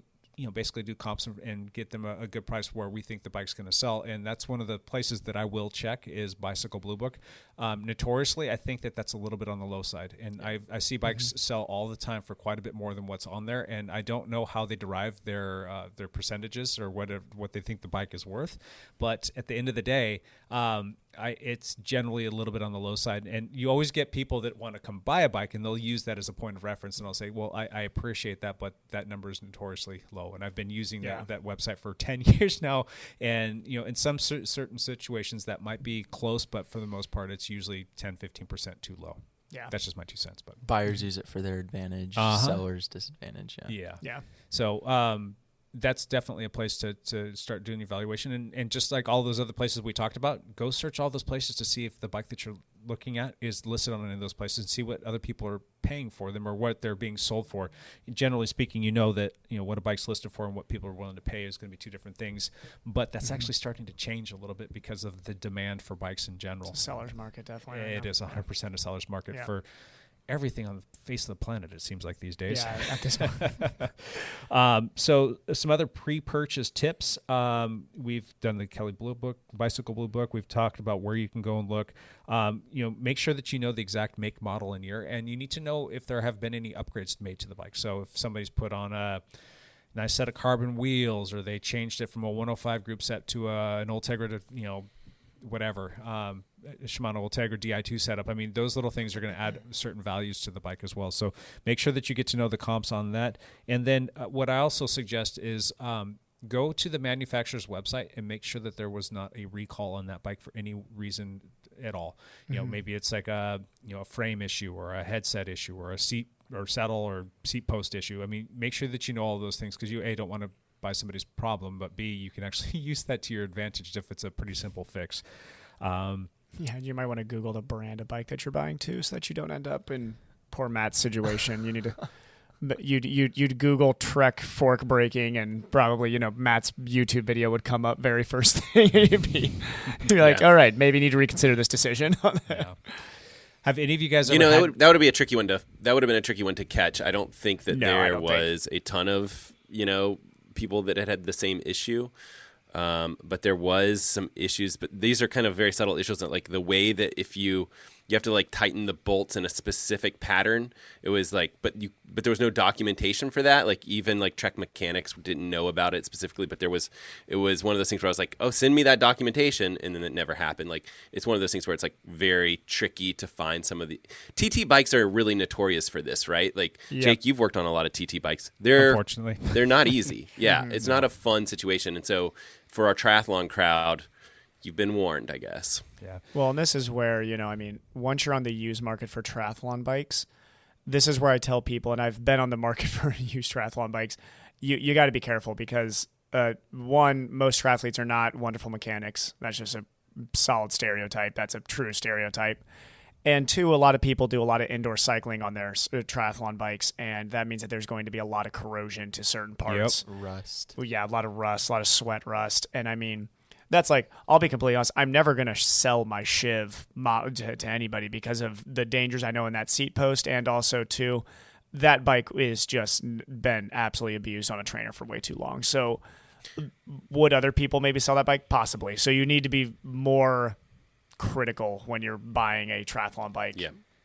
basically do comps and get them a good price where we think the bike's going to sell. And that's one of the places that I will check is Bicycle Blue Book. Notoriously, I think that's a little bit on the low side. And I see bikes sell all the time for quite a bit more than what's on there. And I don't know how they derive their percentages or what they think the bike is worth. But at the end of the day, it's generally a little bit on the low side. And you always get people that want to come buy a bike, and they'll use that as a point of reference. And I'll say, well, I appreciate that, but that number is notoriously low. And I've been using that website for 10 years now. And, in some certain situations that might be close, but for the most part, it's usually 10, 15% too low. Yeah. That's just my 2 cents. But buyers use it for their advantage, sellers disadvantage. Yeah. So, that's definitely a place to start doing evaluation. And just like all those other places we talked about, go search all those places to see if the bike that you're looking at is listed on any of those places, and see what other people are paying for them or what they're being sold for. Generally speaking, that what a bike's listed for and what people are willing to pay is going to be two different things. But that's actually starting to change a little bit because of the demand for bikes in general. It's a seller's market, definitely. It is 100% a seller's market for everything on the face of the planet, it seems like these days. Yeah, at this point. So some other pre-purchase tips. We've done the Kelly Blue Book, Bicycle Blue Book. We've talked about where you can go and look. Make sure that you know the exact make, model, and year, and you need to know if there have been any upgrades made to the bike. So if somebody's put on a nice set of carbon wheels, or they changed it from a 105 group set to an Ultegra to, whatever, Shimano Ultegra Di2 setup. I mean, those little things are going to add certain values to the bike as well. So make sure that you get to know the comps on that. And then what I also suggest is go to the manufacturer's website and make sure that there was not a recall on that bike for any reason at all. Maybe it's like a frame issue or a headset issue or a seat or saddle or seat post issue. I mean, make sure that you know all those things, because you don't want to buy somebody's problem, but B, you can actually use that to your advantage if it's a pretty simple fix. You might want to Google the brand of bike that you're buying too, so that you don't end up in poor Matt's situation. You need to you'd Google Trek fork braking, and probably Matt's YouTube video would come up very first thing. You'd be like, all right, maybe need to reconsider this decision. Yeah. Have any of you guys ever that would be a tricky one that would have been a tricky one to catch. I don't think that there was a ton of people that had the same issue. But there was some issues, but these are kind of very subtle issues, like the way that if you have to like tighten the bolts in a specific pattern. It was like, but there was no documentation for that. Like even like Trek mechanics didn't know about it specifically, but it was one of those things where I was like, oh, send me that documentation. And then it never happened. Like it's one of those things where it's like very tricky to find some of the TT bikes are really notorious for this, right? Like Jake, you've worked on a lot of TT bikes. Unfortunately, they're not easy. Yeah. It's not a fun situation. And so for our triathlon crowd, you've been warned, I guess. Yeah. Well, and this is where, once you're on the used market for triathlon bikes, this is where I tell people, and I've been on the market for used triathlon bikes, you got to be careful because, one, most triathletes are not wonderful mechanics. That's just a solid stereotype. That's a true stereotype. And two, a lot of people do a lot of indoor cycling on their triathlon bikes, and that means that there's going to be a lot of corrosion to certain parts. Yep. Rust. Well, yeah, a lot of rust, a lot of sweat rust. And I mean, that's like, I'll be completely honest, I'm never going to sell my Shiv to anybody because of the dangers I know in that seat post, and also, too, that bike is just been absolutely abused on a trainer for way too long. So would other people maybe sell that bike? Possibly. So you need to be more critical when you're buying a triathlon bike,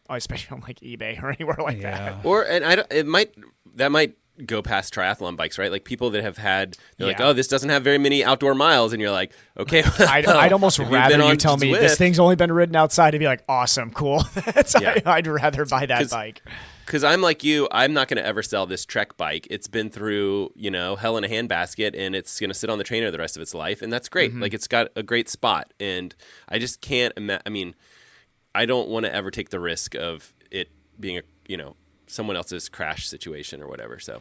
especially on like eBay or anywhere like that. Or that might go past triathlon bikes, right? Like people that have had, they're like, oh, this doesn't have very many outdoor miles, and you're like, okay. I'd almost rather you tell me this thing's only been ridden outside and be like, awesome, cool. I'd rather buy that bike. Because I'm like you, I'm not going to ever sell this Trek bike. It's been through, hell in a handbasket, and it's going to sit on the trainer the rest of its life, and that's great. Like it's got a great spot, and I just can't imagine. I don't want to ever take the risk of it being someone else's crash situation or whatever. So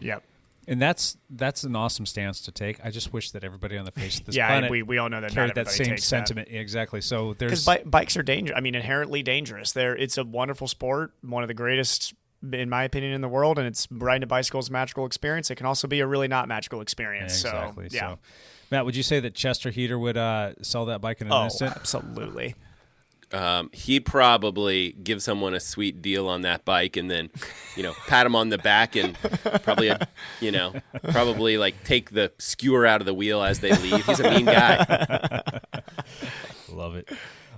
and that's an awesome stance to take. I just wish that everybody on the face of this planet we all know that carried not that same takes sentiment. That. Exactly. So there's bikes are dangerous. I mean, inherently dangerous. It's a wonderful sport, one of the greatest, in my opinion, in the world, and it's riding a bicycle is a magical experience. It can also be a really not magical experience. Exactly. So, Matt, would you say that Chester Heater would sell that bike in an instant? Absolutely. He'd probably give someone a sweet deal on that bike, and then, pat him on the back, and probably like take the skewer out of the wheel as they leave. He's a mean guy. Love it.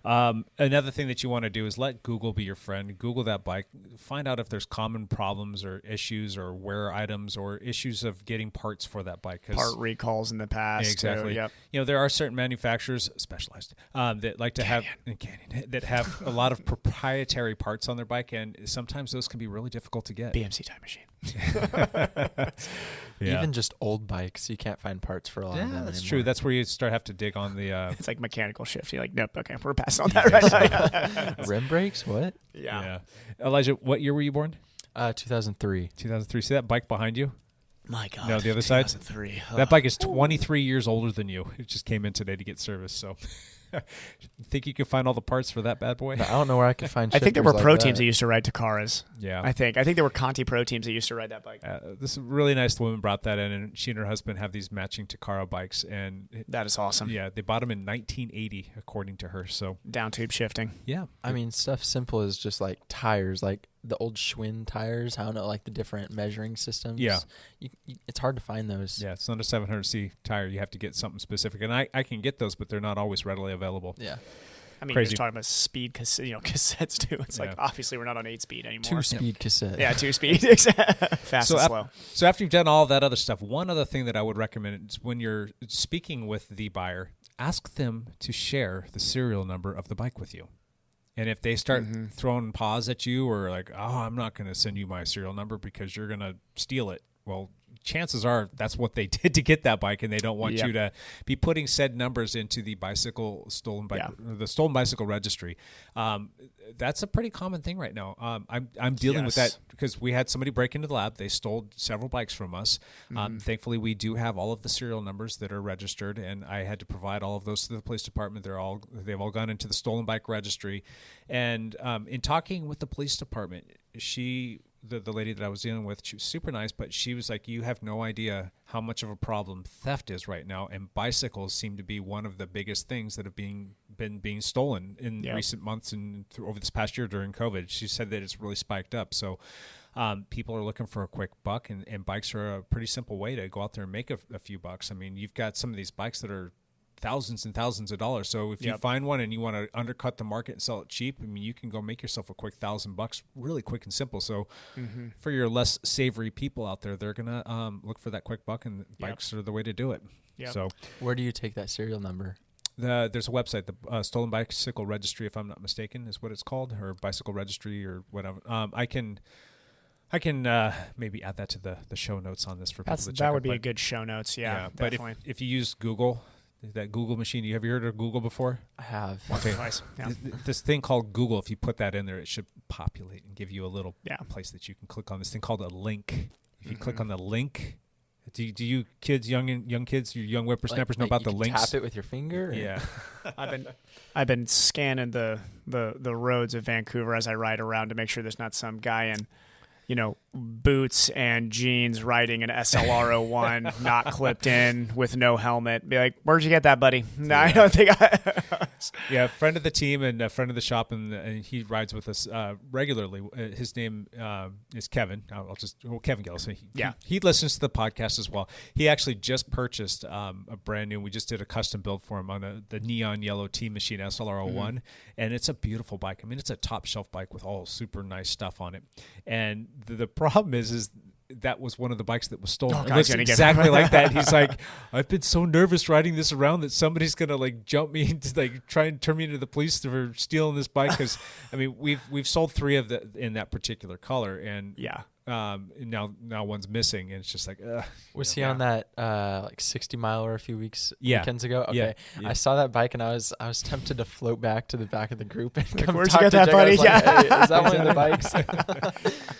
Another thing that you want to do is let Google be your friend. Google that bike. Find out if there's common problems or issues or wear items or issues of getting parts for that bike. Part recalls in the past. Exactly. Yep. There are certain manufacturers, specialized, that like to have that have a lot of proprietary parts on their bike, and sometimes those can be really difficult to get. BMC Time Machine. Even just old bikes, you can't find parts for a lot of them. That's anymore. true. That's where you have to dig on the. It's like mechanical shift. You're like, nope. Okay, we're passing on that right now. Rim brakes? What? Yeah. Elijah, what year were you born? 2003. 2003. See that bike behind you? My God. No, the other side. 2003. That bike is 23 years older than you. It just came in today to get service. So. Think you can find all the parts for that bad boy? I don't know where I could find. I think there were like pro that. teams that used to ride Takaras. Yeah, I think there were Conti pro teams that used to ride that bike. This really nice woman brought that in, and she and her husband have these matching Takara bikes, and that is awesome. Yeah, they bought them in 1980, according to her. So down tube shifting. Yeah, I mean, stuff simple as just like tires, like the old Schwinn tires. I don't know, like the different measuring systems. Yeah, it's hard to find those. Yeah, it's not a 700C tire. You have to get something specific, and I can get those, but they're not always readily available. Yeah. I mean, Crazy. you're talking about speed, cassettes too. It's like obviously we're not on 8-speed anymore. 2-speed cassette. Yeah, 2-speed. Fast and slow. So after you've done all that other stuff, one other thing that I would recommend is when you're speaking with the buyer, ask them to share the serial number of the bike with you. And if they start throwing paws at you or like, oh, I'm not going to send you my serial number because you're going to steal it. Well, chances are that's what they did to get that bike, and they don't want you to be putting said numbers into the stolen bicycle registry. That's a pretty common thing right now. I'm dealing with that because we had somebody break into the lab. They stole several bikes from us. Thankfully, we do have all of the serial numbers that are registered, and I had to provide all of those to the police department. They've all gone into the stolen bike registry. And in talking with the police department, the lady that I was dealing with, she was super nice, but she was like, you have no idea how much of a problem theft is right now, and bicycles seem to be one of the biggest things that have been being stolen in recent months and over this past year during COVID. She said that it's really spiked up. So people are looking for a quick buck, and bikes are a pretty simple way to go out there and make a few bucks. I mean, you've got some of these bikes that are thousands and thousands of dollars. So if you find one and you want to undercut the market and sell it cheap, I mean, you can go make yourself a quick $1,000 really quick and simple. So for your less savory people out there, they're going to look for that quick buck, and bikes are the way to do it. So where do you take that serial number? There's a website, the Stolen Bicycle Registry, if I'm not mistaken, is what it's called, or Bicycle Registry or whatever. I can maybe add that to the show notes on this for people to check. That would be a good show notes. Yeah, but if you use Google, that Google machine, have you heard of Google before? I have. Okay. Twice. Yeah. This thing called Google, if you put that in there, it should populate and give you a little place that you can click on. This thing called a link. If you click on the link, do you kids, young kids, your young whippersnappers know about the links? Tap it with your finger? Or? Yeah. I've been scanning the roads of Vancouver as I ride around to make sure there's not some guy in boots and jeans riding an SLR01 not clipped in with no helmet. Be like, where'd you get that, buddy? No, I don't think Yeah, friend of the team and a friend of the shop, and he rides with us regularly. His name is Kevin. Kevin Gillis. He listens to the podcast as well. He actually just purchased a brand new. We just did a custom build for him on the neon yellow Team Machine SLR01, and it's a beautiful bike. I mean, it's a top shelf bike with all super nice stuff on it. And the problem is that was one of the bikes that was stolen. It looks exactly like that. He's like, I've been so nervous riding this around that somebody's gonna like jump me into try and turn me into the police for stealing this bike. Because I mean, we've sold 3 of in that particular color, and now one's missing, and it's just like, was he on that 60 miler a few weekends ago? Okay, yeah. I saw that bike and I was tempted to float back to the back of the group and come where'd talk you get to that, Jake. buddy? Hey, is that one of the bikes?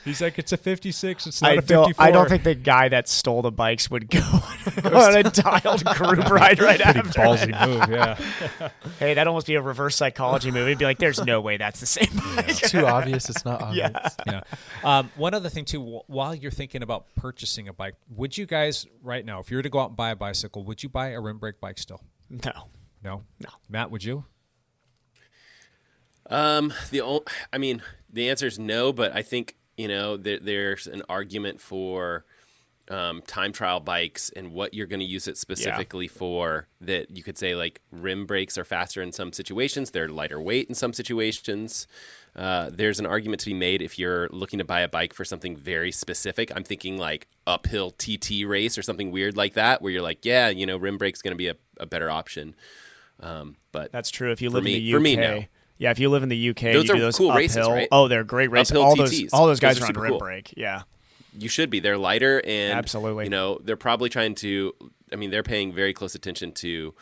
He's like, it's a 56. It's not a 54. I don't think the guy that stole the bikes would go on a dialed group ride right after. Ballsy move, yeah. Hey, that'd almost be a reverse psychology movie. It'd be like, there's no way that's the same bike. It's too obvious. It's not obvious. Yeah. One other thing too, while you're thinking about purchasing a bike, would you guys right now, if you were to go out and buy a bicycle, would you buy a rim brake bike still? No. Matt, would you? The answer is no, but I think there's an argument for time trial bikes and what you're going to use it specifically for. That you could say like rim brakes are faster in some situations, they're lighter weight in some situations. There's an argument to be made if you're looking to buy a bike for something very specific. I'm thinking like uphill TT race or something weird like that, where you're like, rim brake's going to be a better option. But that's true. If you live in the UK, for me, no. Yeah, if you live in the UK, those you are do those cool uphill races, right? Oh, they're great races. Uphill All those guys are are on super rim cool. brake. Yeah, you should be. They're lighter, and absolutely. They're probably trying to. I mean, they're paying very close attention to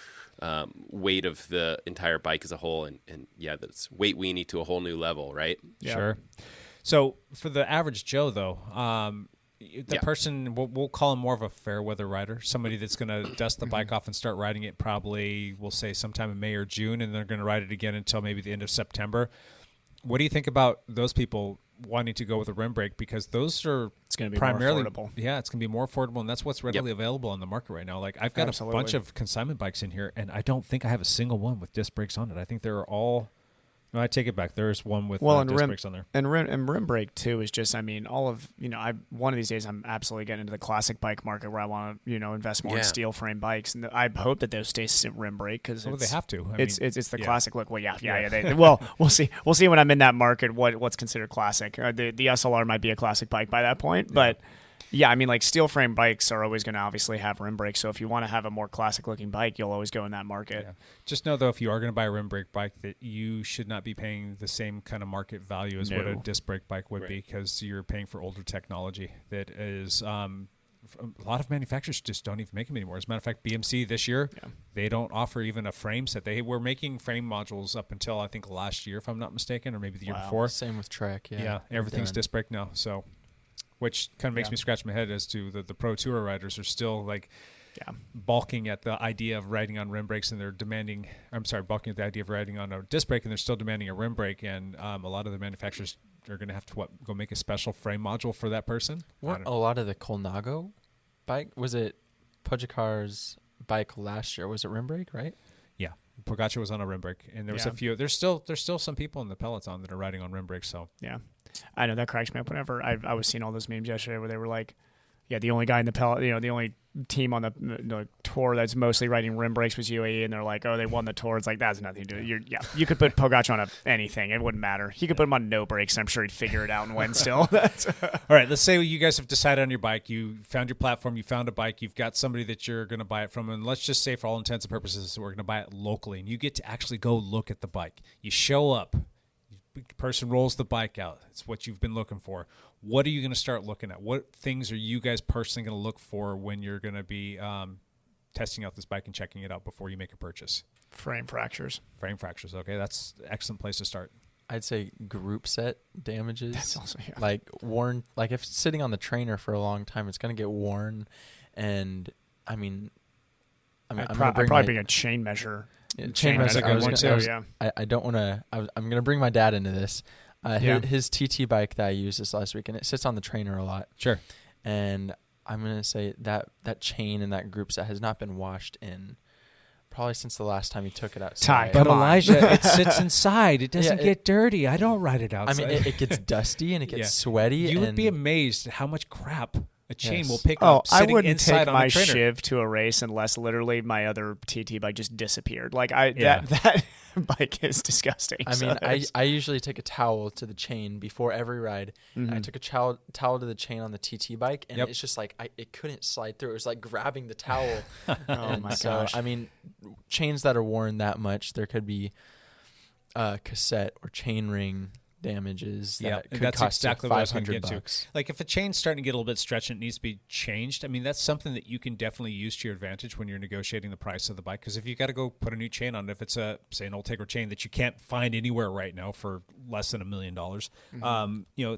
weight of the entire bike as a whole, and that's weight weenie to a whole new level, right? Yeah. Sure. So for the average Joe, though, the person, we'll call him more of a fair weather rider, somebody that's going to dust the bike off and start riding it probably, we'll say sometime in May or June, and they're going to ride it again until maybe the end of September. What do you think about those people wanting to go with a rim brake? Because those are it's going to be primarily more affordable. Yeah, it's going to be more affordable, and that's what's readily available on the market right now. Like I've got a bunch of consignment bikes in here, and I don't think I have a single one with disc brakes on it. I think they're all. No, I take it back. There is one with disc brakes on there. And rim brake too is just, I mean, all of, one of these days I'm absolutely getting into the classic bike market where I want to, invest more in steel frame bikes, and I hope that those stay rim brake because they have to. It's the classic look. Well, well, we'll see when I'm in that market what's considered classic. The SLR might be a classic bike by that point, but. Yeah, I mean, like steel frame bikes are always going to obviously have rim brakes. So if you want to have a more classic looking bike, you'll always go in that market. Yeah. Just know though, if you are going to buy a rim brake bike, that you should not be paying the same kind of market value as what a disc brake bike would be, because you're paying for older technology that is. A lot of manufacturers just don't even make them anymore. As a matter of fact, BMC this year, they don't offer even a frame set. They were making frame modules up until I think last year, if I'm not mistaken, or maybe the year before. Same with Trek. Yeah, everything's disc brake now. So. Which kind of makes me scratch my head as to the pro tour riders are still balking at the idea of riding on rim brakes, and they're demanding. I'm sorry, balking at the idea of riding on a disc brake, and they're still demanding a rim brake. And a lot of the manufacturers are going to have to go make a special frame module for that person. Weren't a lot of the Colnago bike, was it Pogacar's bike last year? Was it rim brake, right? Yeah, Pogacar was on a rim brake, and there was a few. There's still some people in the peloton that are riding on rim brakes. So yeah. I know that cracks me up whenever I was seeing all those memes yesterday where they were like, the only guy in the the only team on the tour that's mostly riding rim brakes was UAE, and they're like, oh, they won the tour. It's like, that's nothing to do. You could put Pogacar on anything. It wouldn't matter. He could put him on no brakes, and I'm sure he'd figure it out and win still. All right, let's say you guys have decided on your bike. You found your platform. You found a bike. You've got somebody that you're going to buy it from, and let's just say for all intents and purposes, we're going to buy it locally, and you get to actually go look at the bike. You show up. Person rolls the bike out. It's what you've been looking for. What are you going to start looking at? What things are you guys personally going to look for when you're going to be testing out this bike and checking it out before you make a purchase? Frame fractures. Okay, that's an excellent place to start. I'd say group set damages. That's also like worn. Like if it's sitting on the trainer for a long time, it's going to get worn. And I mean, I'd probably bring a chain measure. Chain measure. I don't want to. I'm going to bring my dad into this. His TT bike that I used this last week, and it sits on the trainer a lot. Sure. And I'm going to say that chain and that group set has not been washed in probably since the last time he took it outside. But Elijah, it sits inside. It doesn't get dirty. I don't ride it outside. I mean, it gets dusty and it gets sweaty. You would be amazed at how much crap a chain will pick up sitting I wouldn't inside take on my a trainer. Shiv to a race unless literally my other TT bike just disappeared. Like that bike is disgusting. I mean, I usually take a towel to the chain before every ride. Mm-hmm. I took a towel to the chain on the TT bike, and it's just like it couldn't slide through. It was like grabbing the towel. Oh my gosh! I mean, chains that are worn that much, there could be cassette or chain ring damages that could cost exactly $500. Like if a chain's starting to get a little bit stretched and it needs to be changed, I mean, that's something that you can definitely use to your advantage when you're negotiating the price of the bike. Because if you got to go put a new chain on it, if it's say an old Tegra chain that you can't find anywhere right now for less than $1 million,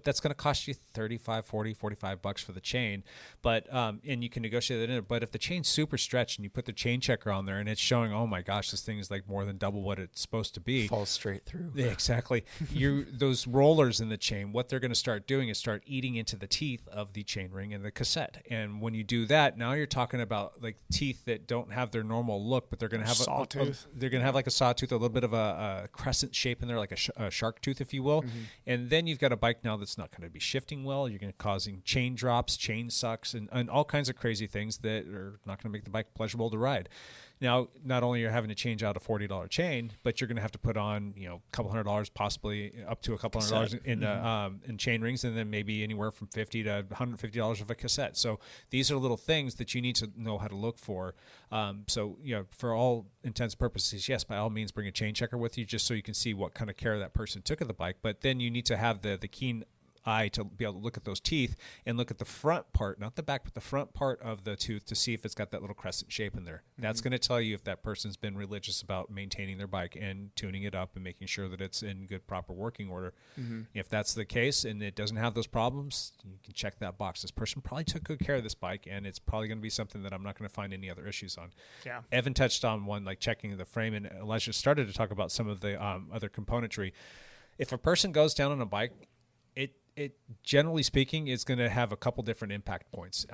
that's going to cost you $35, $40, $45 for the chain. But and you can negotiate that in it. But if the chain's super stretched and you put the chain checker on there and it's showing, oh my gosh, this thing is like more than double what it's supposed to be, falls straight through. Yeah, exactly. Those rollers in the chain, what they're going to start doing is start eating into the teeth of the chain ring and the cassette. And when you do that, now you're talking about like teeth that don't have their normal look, but they're going to have sawtooth. They're going to have like a sawtooth, a little bit of a crescent shape in there, like a shark tooth, if you will. Mm-hmm. And then you've got a bike now that's not going to be shifting well. You're going to causing chain drops, chain sucks, and all kinds of crazy things that are not going to make the bike pleasurable to ride. Now, not only are you having to change out a $40 chain, but you're going to have to put on, a couple $100, possibly up to a couple $100 in chain rings, and then maybe anywhere from $50 to $150 of a cassette. So these are little things that you need to know how to look for. For all intents and purposes, yes, by all means, bring a chain checker with you just so you can see what kind of care that person took of the bike. But then you need to have the keen eye to be able to look at those teeth and look at the front part, not the back, but the front part of the tooth to see if it's got that little crescent shape in there. That's going to tell you if that person's been religious about maintaining their bike and tuning it up and making sure that it's in good, proper working order. If that's the case and it doesn't have those problems, you can check that box. This person probably took good care of this bike, and it's probably going to be something that I'm not going to find any other issues on. Yeah. Evan touched on one, like checking the frame, and Elijah started to talk about some of the other componentry. If a person goes down on a bike, it generally speaking is going to have a couple different impact points.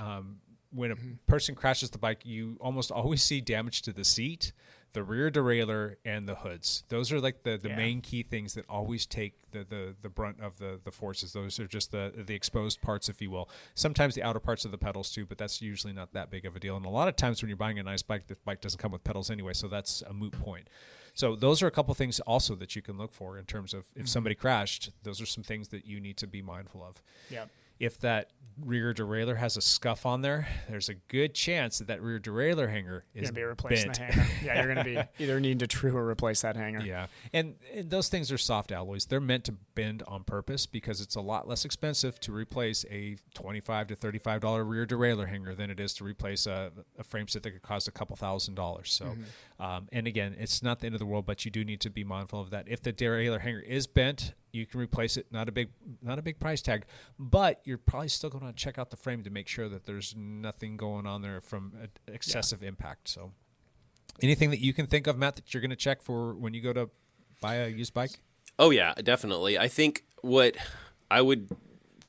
When a person crashes the bike, you almost always see damage to the seat, the rear derailleur, and the hoods. Those are like the main key things that always take the brunt of the forces. Those are just the exposed parts, if you will. Sometimes the outer parts of the pedals too, but that's usually not that big of a deal. And a lot of times when you're buying a nice bike, the bike doesn't come with pedals anyway, so that's a moot point. So those are a couple things also that you can look for in terms of if somebody crashed, those are some things that you need to be mindful of. Yeah. If that rear derailleur has a scuff on there, there's a good chance that rear derailleur hanger is going to be replacing bent. the hanger. Yeah, you're going to be either needing to true or replace that hanger. Yeah, and those things are soft alloys. They're meant to bend on purpose because it's a lot less expensive to replace a $25 to $35 rear derailleur hanger than it is to replace a frame set that could cost a couple $1,000s. So, and again, it's not the end of the world, but you do need to be mindful of that. If the derailleur hanger is bent, you can replace it. Not a big price tag, but you're probably still going to check out the frame to make sure that there's nothing going on there from excessive impact. So, anything that you can think of, Matt, that you're going to check for when you go to buy a used bike? Oh yeah, definitely. I think what I would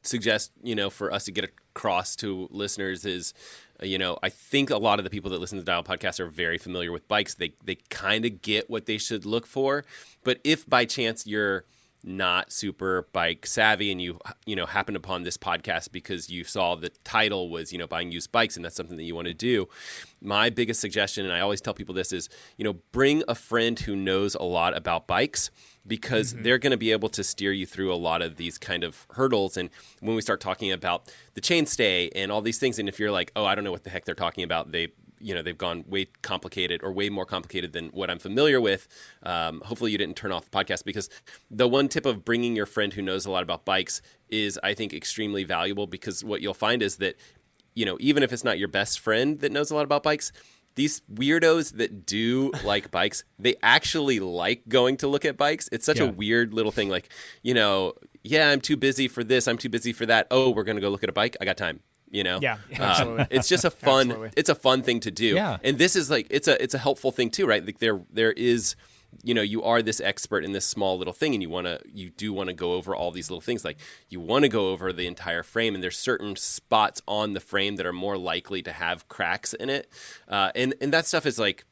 suggest, for us to get across to listeners is, I think a lot of the people that listen to the Dial Podcast are very familiar with bikes. They kind of get what they should look for, but if by chance you're not super bike savvy and you happened upon this podcast because you saw the title was buying used bikes and that's something that you want to do, my biggest suggestion, and I always tell people this, is bring a friend who knows a lot about bikes, because they're going to be able to steer you through a lot of these kind of hurdles. And when we start talking about the chainstay and all these things, and if you're like, oh, I don't know what the heck they're talking about, they've gone way complicated or way more complicated than what I'm familiar with. Hopefully you didn't turn off the podcast, because the one tip of bringing your friend who knows a lot about bikes is, I think, extremely valuable, because what you'll find is that, even if it's not your best friend that knows a lot about bikes, these weirdos that do like bikes, they actually like going to look at bikes. It's such a weird little thing. Like, I'm too busy for this. I'm too busy for that. Oh, we're going to go look at a bike. I got time. Yeah, absolutely. It's just a fun, it's a fun thing to do. Yeah. And this is like, it's a helpful thing too, right? Like there is, you are this expert in this small little thing, and you do want to go over all these little things. Like, you want to go over the entire frame, and there's certain spots on the frame that are more likely to have cracks in it. And that stuff is like,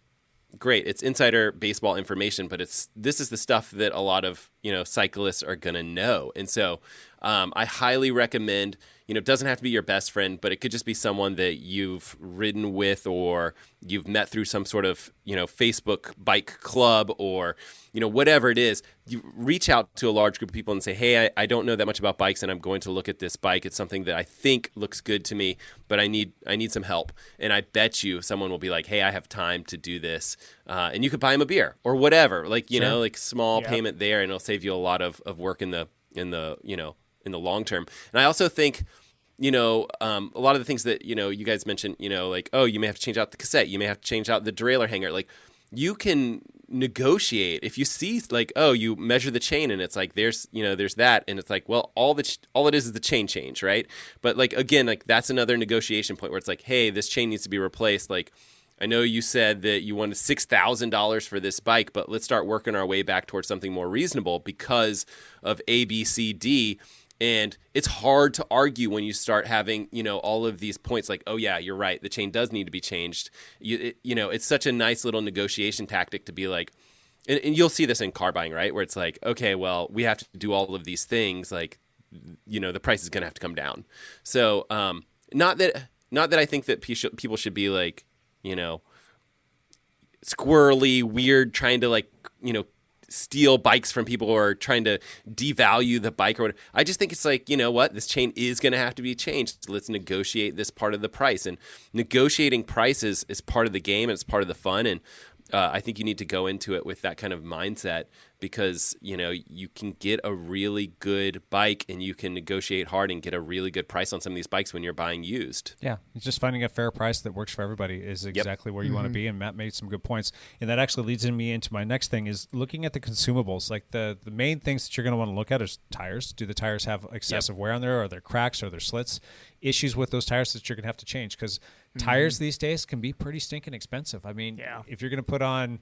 great. It's insider baseball information, but this is the stuff that a lot of, cyclists are going to know. And so, I highly recommend, it doesn't have to be your best friend, but it could just be someone that you've ridden with, or you've met through some sort of, Facebook bike club, or, whatever it is. You reach out to a large group of people and say, hey, I don't know that much about bikes, and I'm going to look at this bike. It's something that I think looks good to me, but I need some help. And I bet you someone will be like, hey, I have time to do this. And you could buy them a beer or whatever, like, like small payment there, and it'll save you a lot of work in the long term. And I also think, a lot of the things that, you guys mentioned, like, oh, you may have to change out the cassette. You may have to change out the derailleur hanger. Like, you can negotiate if you see, like, oh, you measure the chain and it's like, there's that. And it's like, well, all it is the chain change, right? But like, again, like, that's another negotiation point where it's like, hey, this chain needs to be replaced. Like, I know you said that you wanted $6,000 for this bike, but let's start working our way back towards something more reasonable because of A, B, C, D. And it's hard to argue when you start having, all of these points like, oh, yeah, you're right. The chain does need to be changed. It's such a nice little negotiation tactic to be like, and you'll see this in car buying, right? Where it's like, okay, well, we have to do all of these things. Like, the price is going to have to come down. So not that I think that people should be like, squirrely, weird, trying to like, steal bikes from people or trying to devalue the bike or whatever. I just think it's like, what? This chain is going to have to be changed. Let's negotiate this part of the price. And negotiating prices is part of the game, and it's part of the fun. And I think you need to go into it with that kind of mindset. because, you can get a really good bike and you can negotiate hard and get a really good price on some of these bikes when you're buying used. Yeah, it's just finding a fair price that works for everybody is exactly where you want to be, and Matt made some good points. And that actually leads me into my next thing is looking at the consumables. Like the main things that you're going to want to look at is tires. Do the tires have excessive wear on there? Are there cracks? Are there slits? Issues with those tires that you're going to have to change, because tires these days can be pretty stinking expensive. I mean, if you're going to put on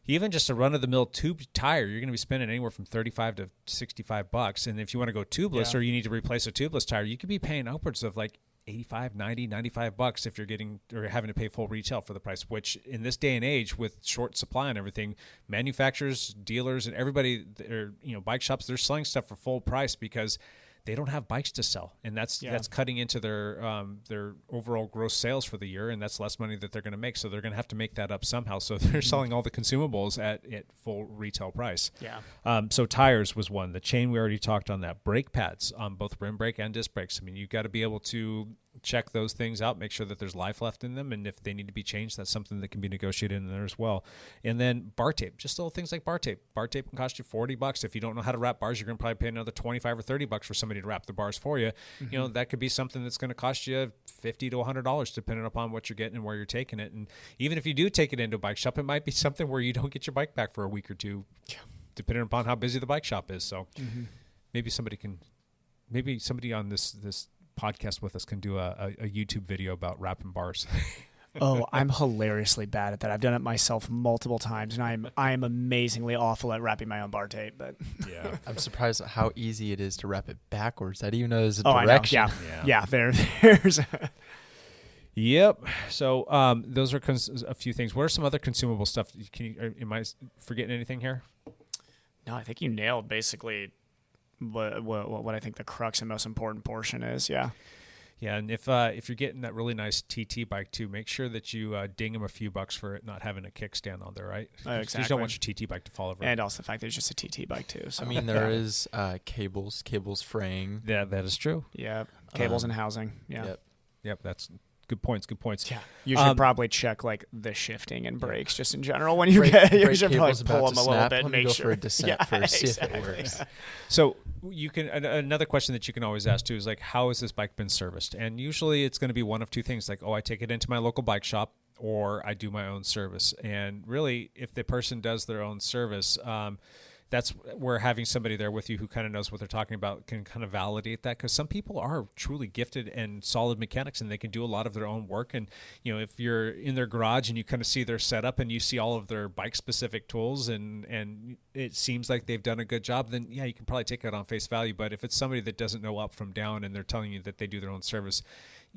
even just a run-of-the-mill tube tire, you're going to be spending anywhere from $35 to $65. And if you want to go tubeless or you need to replace a tubeless tire, you could be paying upwards of like $85, $90, $95 if you're getting or having to pay full retail for the price, which in this day and age with short supply and everything, manufacturers, dealers, and everybody, bike shops, they're selling stuff for full price because they don't have bikes to sell, and that's cutting into their overall gross sales for the year, and that's less money that they're going to make. So they're going to have to make that up somehow. So they're selling all the consumables at full retail price. Yeah. So tires was one. The chain, we already talked on that. Brake pads on both rim brake and disc brakes. I mean, you've got to be able to check those things out, make sure that there's life left in them, and if they need to be changed, that's something that can be negotiated in there as well. And then bar tape, just little things like bar tape. Bar tape can cost you $40. If you don't know how to wrap bars, you're going to probably pay another $25 or $30 for somebody to wrap the bars for you. That could be something that's going to cost you $50 to $100 depending upon what you're getting and where you're taking it. And even if you do take it into a bike shop, it might be something where you don't get your bike back for a week or two, depending upon how busy the bike shop is. So maybe somebody on this podcast with us can do a YouTube video about wrapping bars. Oh, I'm hilariously bad at that. I've done it myself multiple times, and I'm amazingly awful at wrapping my own bar tape. But yeah, I'm surprised at how easy it is to wrap it backwards. I didn't even know there's a direction. I know. Yeah. There's. Yep. So those are a few things. What are some other consumable stuff? Am I forgetting anything here? No, I think you nailed basically what I think the crux and most important portion is. Yeah, and if you're getting that really nice TT bike too, make sure that you ding them a few bucks for it not having a kickstand on there, right? Exactly. You don't want your TT bike to fall over. And also the fact that it's just a TT bike too. So. I mean, there is cables fraying. Yeah, that is true. Yeah, cables and housing. Yeah. Yep. That's good points. Yeah, you should probably check like the shifting and brakes just in general when you should probably pull them a little bit. Make sure for a descent first, see if it works. So you can another question that you can always ask too is like, how has this bike been serviced? And usually it's going to be one of two things, like, I take it into my local bike shop, or I do my own service. And really, if the person does their own service, that's where having somebody there with you who kind of knows what they're talking about can kind of validate that, because some people are truly gifted and solid mechanics and they can do a lot of their own work. And, if you're in their garage and you kind of see their setup and you see all of their bike specific tools and it seems like they've done a good job, then you can probably take it on face value. But if it's somebody that doesn't know up from down and they're telling you that they do their own service,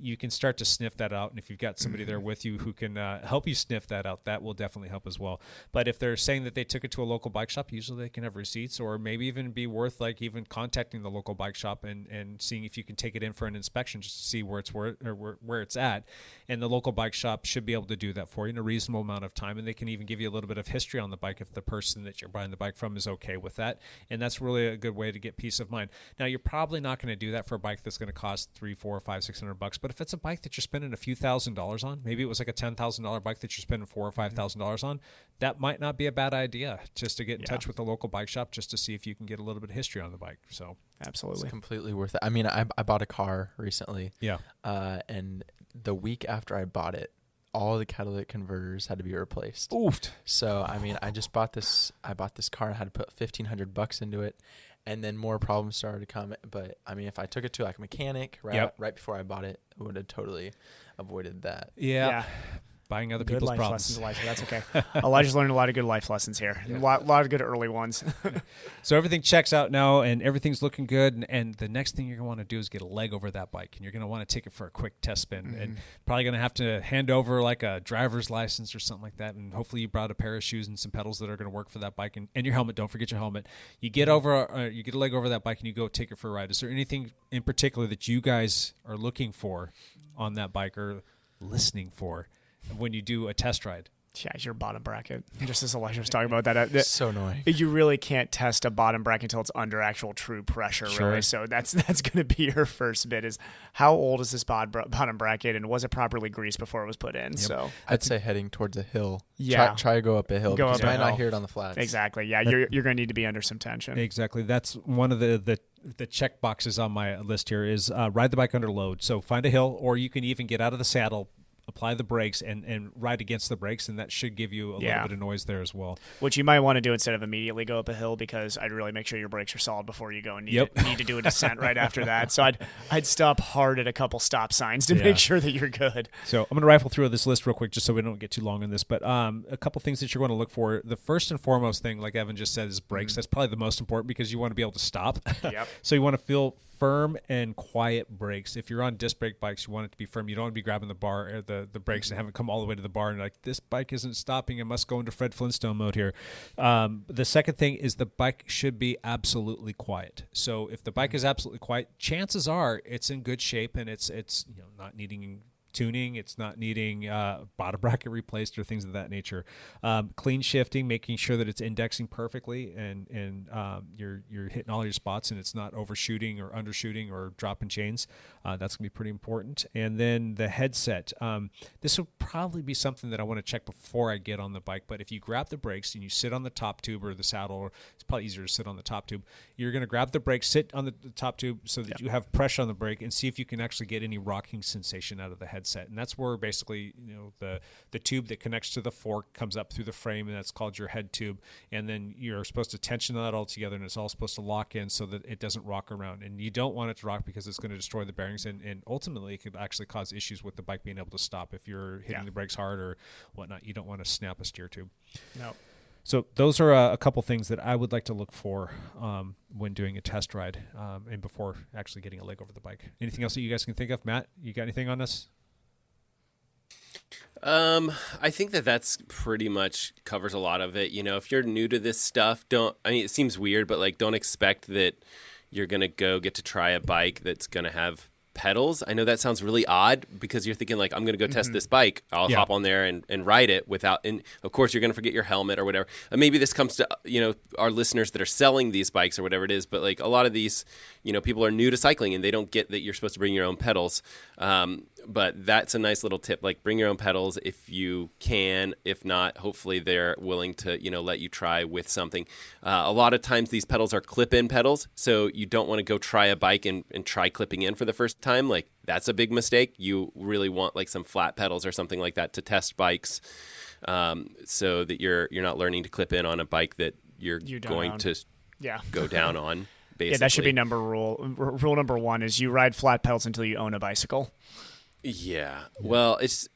you can start to sniff that out. And if you've got somebody there with you who can help you sniff that out, that will definitely help as well. But if they're saying that they took it to a local bike shop, usually they can have receipts, or maybe even be worth like even contacting the local bike shop and seeing if you can take it in for an inspection just to see where it's at. And the local bike shop should be able to do that for you in a reasonable amount of time. And they can even give you a little bit of history on the bike if the person that you're buying the bike from is okay with that. And that's really a good way to get peace of mind. Now, you're probably not going to do that for a bike that's going to cost $300, $400, $500, $600. But if it's a bike that you're spending a few $1,000s on, maybe it was like a $10,000 bike that you're spending $4,000 or $5,000 on, that might not be a bad idea just to get in touch with the local bike shop just to see if you can get a little bit of history on the bike. So absolutely, it's completely worth it. I mean, I bought a car recently. Yeah. And the week after I bought it, all the catalytic converters had to be replaced. Oofed. So I mean, I bought this car and had to put $1,500 into it. And then more problems started to come. But, I mean, if I took it to like a mechanic right before I bought it, I would have totally avoided that. Yeah. Buying other people's life problems. Lessons in life. That's okay. Elijah's learning a lot of good life lessons here. Yeah. A lot of good early ones. So everything checks out now, and everything's looking good. And the next thing you're going to want to do is get a leg over that bike, and you're going to want to take it for a quick test spin, and probably going to have to hand over like a driver's license or something like that. And hopefully you brought a pair of shoes and some pedals that are going to work for that bike, and your helmet. Don't forget your helmet. You get a leg over that bike, and you go take it for a ride. Is there anything in particular that you guys are looking for on that bike or listening for when you do a test ride? Yeah, your bottom bracket. Just as Elijah was talking about that. So annoying. You really can't test a bottom bracket until it's under actual true pressure, really. So that's going to be your first bit is how old is this bottom bracket and was it properly greased before it was put in? Yep. So I'd say heading towards a hill. Yeah. Try to go up a hill because you might not hear it on the flats. Exactly. Yeah, you're going to need to be under some tension. Exactly. That's one of the check boxes on my list here is ride the bike under load. So find a hill, or you can even get out of the saddle, apply the brakes, and ride against the brakes, and that should give you a little bit of noise there as well. Which you might want to do instead of immediately go up a hill, because I'd really make sure your brakes are solid before you go and need to do a descent right after that. So I'd stop hard at a couple stop signs to make sure that you're good. So I'm going to rifle through this list real quick just so we don't get too long on this. But a couple things that you're going to look for. The first and foremost thing, like Evan just said, is brakes. That's probably the most important because you want to be able to stop. Yep. So you want to feel firm and quiet brakes. If you're on disc brake bikes, you want it to be firm. You don't want to be grabbing the bar or the brakes and have it come all the way to the bar and you're like, this bike isn't stopping. It must go into Fred Flintstone mode here. The second thing is the bike should be absolutely quiet. So if the bike is absolutely quiet, chances are it's in good shape and it's not needing tuning, it's not needing bottom bracket replaced or things of that nature. Clean shifting, making sure that it's indexing perfectly and you're hitting all your spots and it's not overshooting or undershooting or dropping chains. That's gonna be pretty important. And then the headset. This will probably be something that I want to check before I get on the bike. But if you grab the brakes and you sit on the top tube or the saddle, or it's probably easier to sit on the top tube. You're gonna grab the brakes, sit on the top tube so that you have pressure on the brake, and see if you can actually get any rocking sensation out of the headset. And that's where basically the tube that connects to the fork comes up through the frame, and that's called your head tube. And then you're supposed to tension that all together, and it's all supposed to lock in so that it doesn't rock around. And you don't want it to rock because it's going to destroy the bearings, and ultimately it could actually cause issues with the bike being able to stop. If you're hitting the brakes hard or whatnot, you don't want to snap a steer tube. No. So those are a couple things that I would like to look for when doing a test ride and before actually getting a leg over the bike. Anything else that you guys can think of? Matt, you got anything on this? I think that's pretty much covers a lot of it. If you're new to this stuff, it seems weird, but don't expect that you're going to go get to try a bike that's going to have pedals. I know that sounds really odd because you're thinking I'm going to go test this bike. I'll hop on there and ride it without, and of course you're going to forget your helmet or whatever. And maybe this comes to, our listeners that are selling these bikes or whatever it is, but a lot of these, people are new to cycling and they don't get that you're supposed to bring your own pedals. But that's a nice little tip. Bring your own pedals if you can. If not, hopefully they're willing to, let you try with something. A lot of times these pedals are clip-in pedals, so you don't want to go try a bike and try clipping in for the first time. That's a big mistake. You really want some flat pedals or something like that to test bikes, so that you're not learning to clip in on a bike that you're going to go down on. Basically. Yeah, that should be rule number one is you ride flat pedals until you own a bicycle. Yeah. Well, it's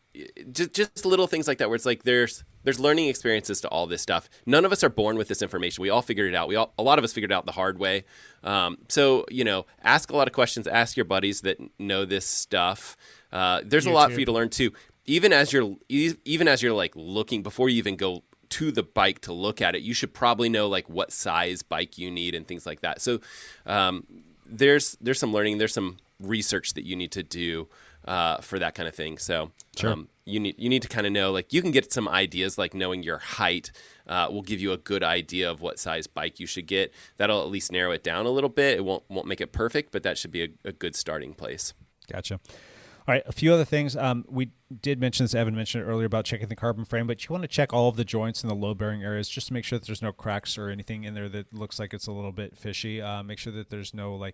just little things like that where it's there's learning experiences to all this stuff. None of us are born with this information. We all figured it out. A lot of us figured it out the hard way. So, ask a lot of questions. Ask your buddies that know this stuff. There's a lot for you to learn too. Even as you're looking before you even go to the bike to look at it, you should probably know what size bike you need and things like that. So there's some learning. There's some research that you need to do for that kind of thing. So you need to kind of know, you can get some ideas, knowing your height will give you a good idea of what size bike you should get. That'll at least narrow it down a little bit. It won't make it perfect, but that should be a good starting place. Gotcha. All right, a few other things. We did mention this, Evan mentioned it earlier about checking the carbon frame, but you want to check all of the joints in the load-bearing areas just to make sure that there's no cracks or anything in there that looks like it's a little bit fishy. Make sure that there's no,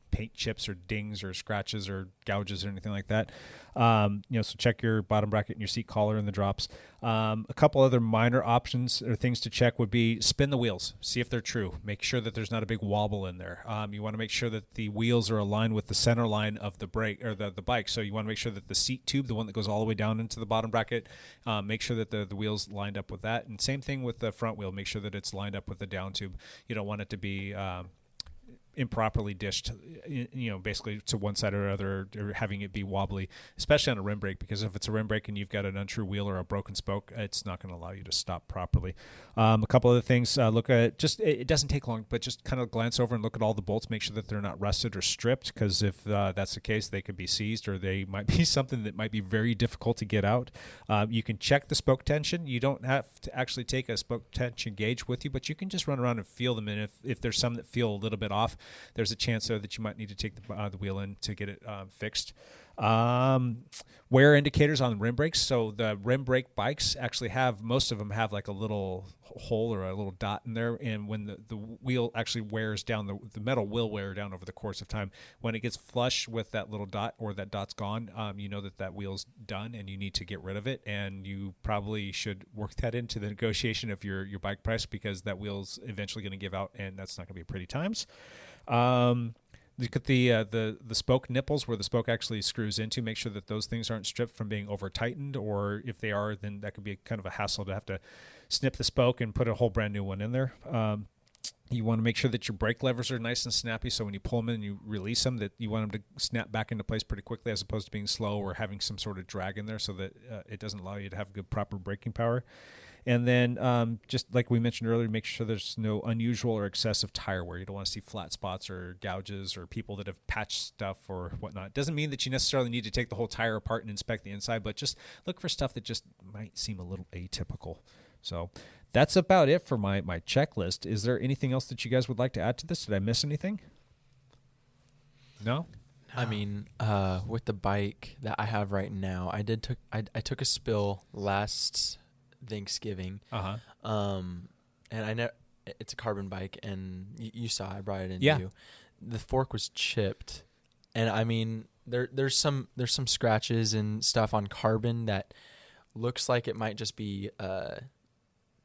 paint chips or dings or scratches or gouges or anything like that. So check your bottom bracket and your seat collar in the drops. A couple other minor options or things to check would be spin the wheels, see if they're true. Make sure that there's not a big wobble in there. You want to make sure that the wheels are aligned with the center line of the brake or the bike. So you want to make sure that the seat tube, the one that goes all the way down into the bottom bracket, make sure that the wheels lined up with that. And same thing with the front wheel. Make sure that it's lined up with the down tube. You don't want it to be improperly dished, basically to one side or other, or having it be wobbly, especially on a rim brake, because if it's a rim brake and you've got an untrue wheel or a broken spoke, it's not going to allow you to stop properly. A couple other things, look at it doesn't take long, but just kind of glance over and look at all the bolts, make sure that they're not rusted or stripped, because if that's the case, they could be seized, or they might be something that might be very difficult to get out. You can check the spoke tension. You don't have to actually take a spoke tension gauge with you, but you can just run around and feel them, and if there's some that feel a little bit off, there's a chance there that you might need to take the wheel in to get it fixed. Wear indicators on rim brakes. So the rim brake bikes actually most of them have like a little hole or a little dot in there, and when the wheel actually wears down, the metal will wear down over the course of time. When it gets flush with that little dot, or that dot's gone, you know that wheel's done and you need to get rid of it, and you probably should work that into the negotiation of your bike price, because that wheel's eventually going to give out, and that's not going to be pretty times. Look at the spoke nipples where the spoke actually screws into. Make sure that those things aren't stripped from being over tightened, or if they are, then that could be kind of a hassle to have to snip the spoke and put a whole brand new one in there. You want to make sure that your brake levers are nice and snappy, so when you pull them in and you release them, that you want them to snap back into place pretty quickly, as opposed to being slow or having some sort of drag in there, so that it doesn't allow you to have good proper braking power. And then just like we mentioned earlier, make sure there's no unusual or excessive tire wear. You don't want to see flat spots or gouges or people that have patched stuff or whatnot. It doesn't mean that you necessarily need to take the whole tire apart and inspect the inside, but just look for stuff that just might seem a little atypical. So that's about it for my checklist. Is there anything else that you guys would like to add to this? Did I miss anything? No? I mean, with the bike that I have right now, I took a spill last Thanksgiving. And I know it's a carbon bike, and you saw I brought it in. Yeah. You. The fork was chipped, and I mean there's some scratches and stuff on carbon that looks like it might just be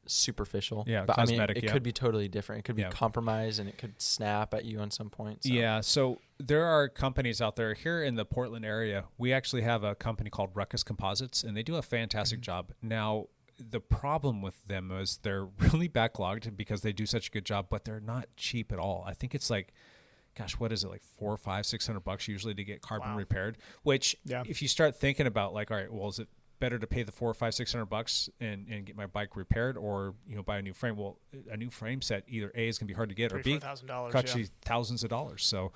superficial. Yeah, but cosmetic. I mean, it could be totally different. It could be compromised, and it could snap at you on some point. So. Yeah, so there are companies out there here in the Portland area. We actually have a company called Ruckus Composites, and they do a fantastic job. Now, the problem with them is they're really backlogged because they do such a good job, but they're not cheap at all. I think it's like, gosh, what is it, like $400, $500, $600 usually to get carbon repaired? Which, if you start thinking about, like, all right, well, is it better to pay the $400, $500, $600 and get my bike repaired, or buy a new frame? Well, a new frame set, either A, is going to be hard to get, or B, costs you thousands of dollars. So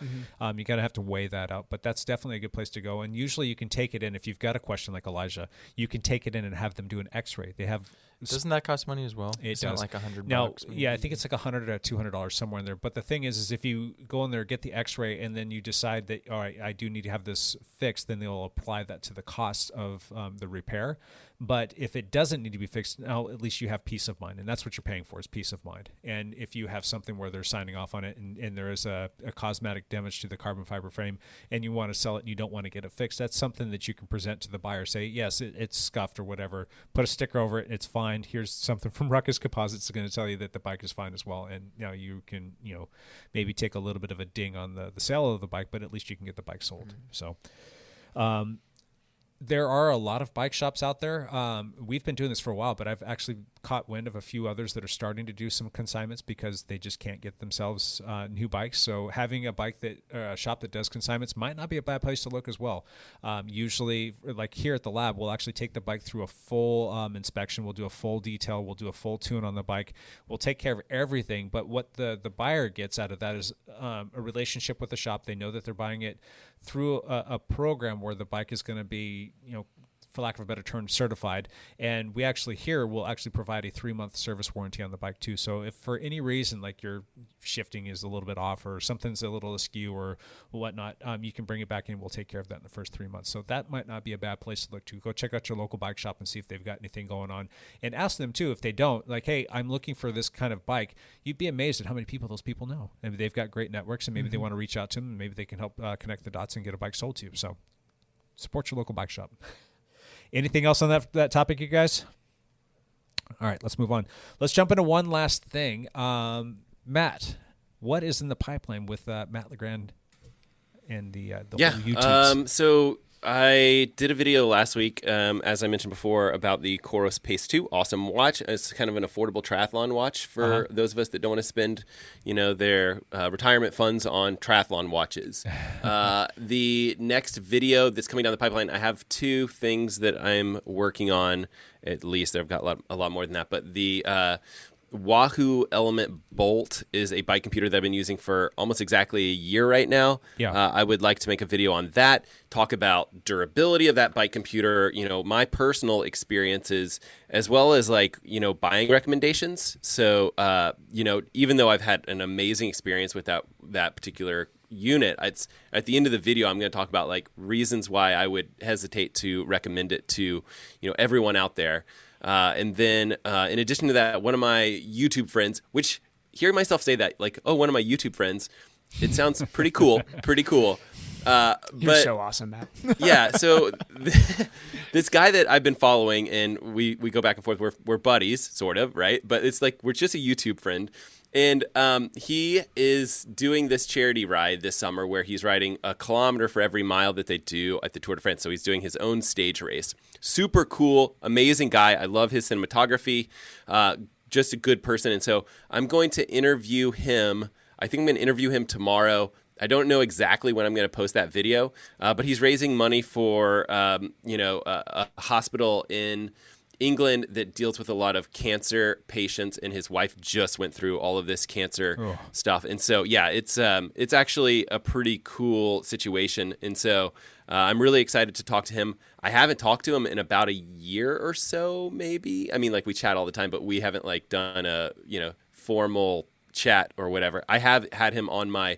you got to have to weigh that out. But that's definitely a good place to go. And usually you can take it in, if you've got a question like Elijah, you can take it in and have them do an X-ray. They have. Doesn't that cost money as well? It Isn't does. Like $100. Now, maybe? yeah, I think it's like $100 or $200 somewhere in there. But the thing is if you go in there, get the X-ray, and then you decide that, all right, I do need to have this fixed, then they'll apply that to the cost of the repair. But if it doesn't need to be fixed, now at least you have peace of mind, and that's what you're paying for, is peace of mind. And if you have something where they're signing off on it, and there is a cosmetic damage to the carbon fiber frame, and you want to sell it and you don't want to get it fixed, that's something that you can present to the buyer. Say, yes, it's scuffed or whatever. Put a sticker over it. It's fine. Here's something from Ruckus Composites that's going to tell you that the bike is fine as well. And now you can, maybe take a little bit of a ding on the sale of the bike, but at least you can get the bike sold. So, there are a lot of bike shops out there. We've been doing this for a while, but I've actually caught wind of a few others that are starting to do some consignments because they just can't get themselves new bikes. So having a bike shop that does consignments might not be a bad place to look as well. Usually, like here at the lab, we'll actually take the bike through a full inspection. We'll do a full detail. We'll do a full tune on the bike. We'll take care of everything. But what the buyer gets out of that is a relationship with the shop. They know that they're buying it through a program where the bike is going to be, for lack of a better term, certified. And we actually will provide a 3-month service warranty on the bike too. So if for any reason, like your shifting is a little bit off or something's a little askew or whatnot, you can bring it back in. We'll take care of that in the first 3 months. So that might not be a bad place to look to. Go check out your local bike shop and see if they've got anything going on, and ask them too, if they don't, like, hey, I'm looking for this kind of bike. You'd be amazed at how many people those people know. And they've got great networks, and maybe they want to reach out to them, and maybe they can help connect the dots and get a bike sold to you. So support your local bike shop. Anything else on that topic, you guys? All right, let's move on. Let's jump into one last thing. Matt, what is in the pipeline with Matt LeGrand and the YouTubes? So I did a video last week, as I mentioned before, about the Coros Pace 2 awesome watch. It's kind of an affordable triathlon watch for those of us that don't want to spend, their retirement funds on triathlon watches. The next video that's coming down the pipeline, I have 2 things that I'm working on. At least I've got a lot more than that, but the Wahoo Element Bolt is a bike computer that I've been using for almost exactly a year right now. Yeah. I would like to make a video on that, talk about durability of that bike computer, my personal experiences, as well as buying recommendations. So, even though I've had an amazing experience with that particular unit, it's at the end of the video, I'm going to talk about reasons why I would hesitate to recommend it to, everyone out there. And then, in addition to that, one of my YouTube friends, which hearing myself say that, one of my YouTube friends, it sounds pretty cool, You're so awesome, Matt. Yeah, so this guy that I've been following, and we go back and forth, we're buddies, sort of, right? But it's we're just a YouTube friend. And he is doing this charity ride this summer where he's riding 1 kilometer for every mile that they do at the Tour de France. So he's doing his own stage race. Super cool, amazing guy. I love his cinematography. Just a good person. And so I'm going to interview him. I think I'm going to interview him tomorrow. I don't know exactly when I'm going to post that video, but he's raising money for a hospital in England that deals with a lot of cancer patients, and his wife just went through all of this cancer stuff. And so, yeah, it's actually a pretty cool situation. And so I'm really excited to talk to him. I haven't talked to him in about a year or so, maybe. I mean, we chat all the time, but we haven't done a, formal chat or whatever. I have had him on my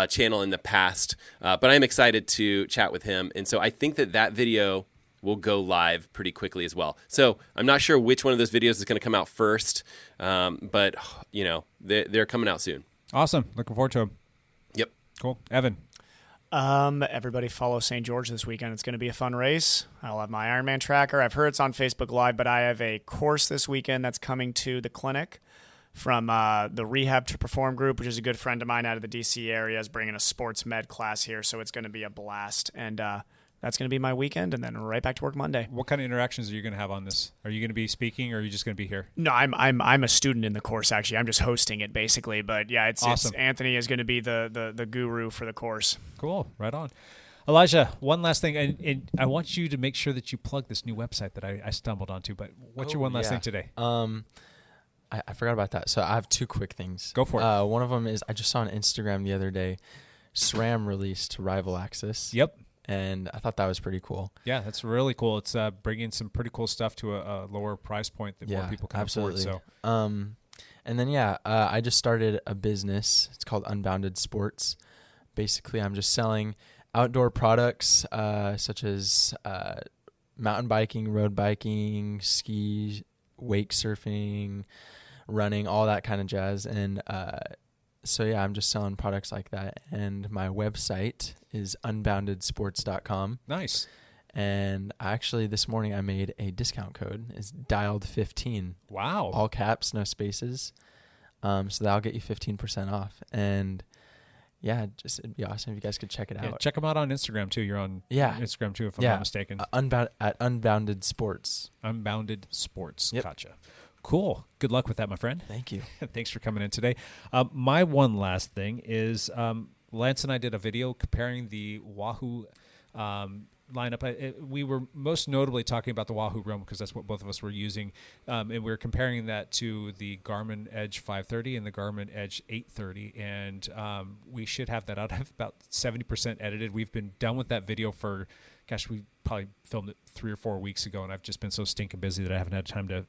channel in the past, but I'm excited to chat with him. And so I think that video will go live pretty quickly as well. So I'm not sure which one of those videos is going to come out first, but they're coming out soon. Awesome. Looking forward to them. Yep. Cool. Evan. Everybody follow St. George this weekend. It's going to be a fun race. I'll have my Ironman tracker. I've heard it's on Facebook Live, but I have a course this weekend that's coming to the clinic from the Rehab to Perform group, which is a good friend of mine out of the DC area, is bringing a sports med class here. So it's going to be a blast. And that's going to be my weekend, and then right back to work Monday. What kind of interactions are you going to have on this? Are you going to be speaking, or are you just going to be here? No, I'm a student in the course, actually. I'm just hosting it, basically. But, yeah, it's Anthony is going to be the guru for the course. Cool. Right on. Elijah, one last thing, and I want you to make sure that you plug this new website that I stumbled onto, but what's your one last thing today? I forgot about that. So I have 2 quick things. Go for it. One of them is I just saw on Instagram the other day, SRAM released Rival Access. Yep. And I thought that was pretty cool. Yeah, that's really cool. It's bringing some pretty cool stuff to a lower price point that more people can afford. So, and then I just started a business. It's called Unbounded Sports. Basically, I'm just selling outdoor products such as mountain biking, road biking, ski, wake surfing, running, all that kind of jazz. And so, I'm just selling products like that. And my website is unboundedsports.com. Nice. And actually, this morning I made a discount code. It's dialed 15. Wow. All caps, no spaces. So that'll get you 15% off. And it'd be awesome if you guys could check it out. Check them out on Instagram too. You're on Instagram too, if I'm not mistaken. At Unbounded Sports. Unbounded Sports. Yep. Gotcha. Cool. Good luck with that, my friend. Thank you. Thanks for coming in today. My one last thing is Lance and I did a video comparing the Wahoo lineup. We were most notably talking about the Wahoo Roam because that's what both of us were using, and we were comparing that to the Garmin Edge 530 and the Garmin Edge 830, and we should have that out. I have about 70% edited. We've been done with that video for, we probably filmed it 3 or 4 weeks ago, and I've just been so stinking busy that I haven't had time to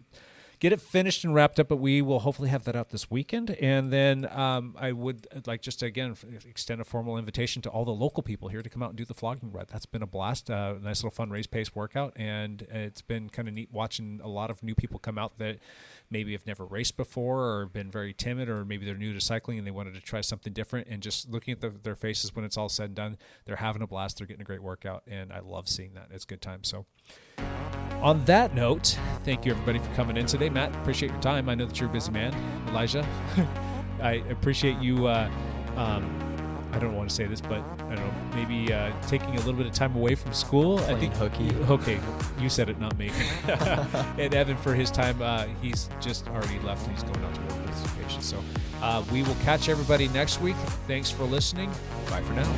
get it finished and wrapped up, but we will hopefully have that out this weekend. And then I would like just to, again, extend a formal invitation to all the local people here to come out and do the flogging ride. That's been a blast, nice little fun race pace workout, and it's been kind of neat watching a lot of new people come out that maybe have never raced before or been very timid, or maybe they're new to cycling and they wanted to try something different, and just looking at their faces when it's all said and done, they're having a blast, they're getting a great workout, and I love seeing that. It's a good time. So on that note, thank you everybody for coming in today. Matt, appreciate your time. I know that you're a busy man. Elijah, I appreciate you. I don't want to say this, but I don't know, maybe taking a little bit of time away from school. Playing I think hooky. Okay, you said it, not me. And Evan, for his time, he's just already left and he's going out to work with his patient. So we will catch everybody next week. Thanks for listening. Bye for now.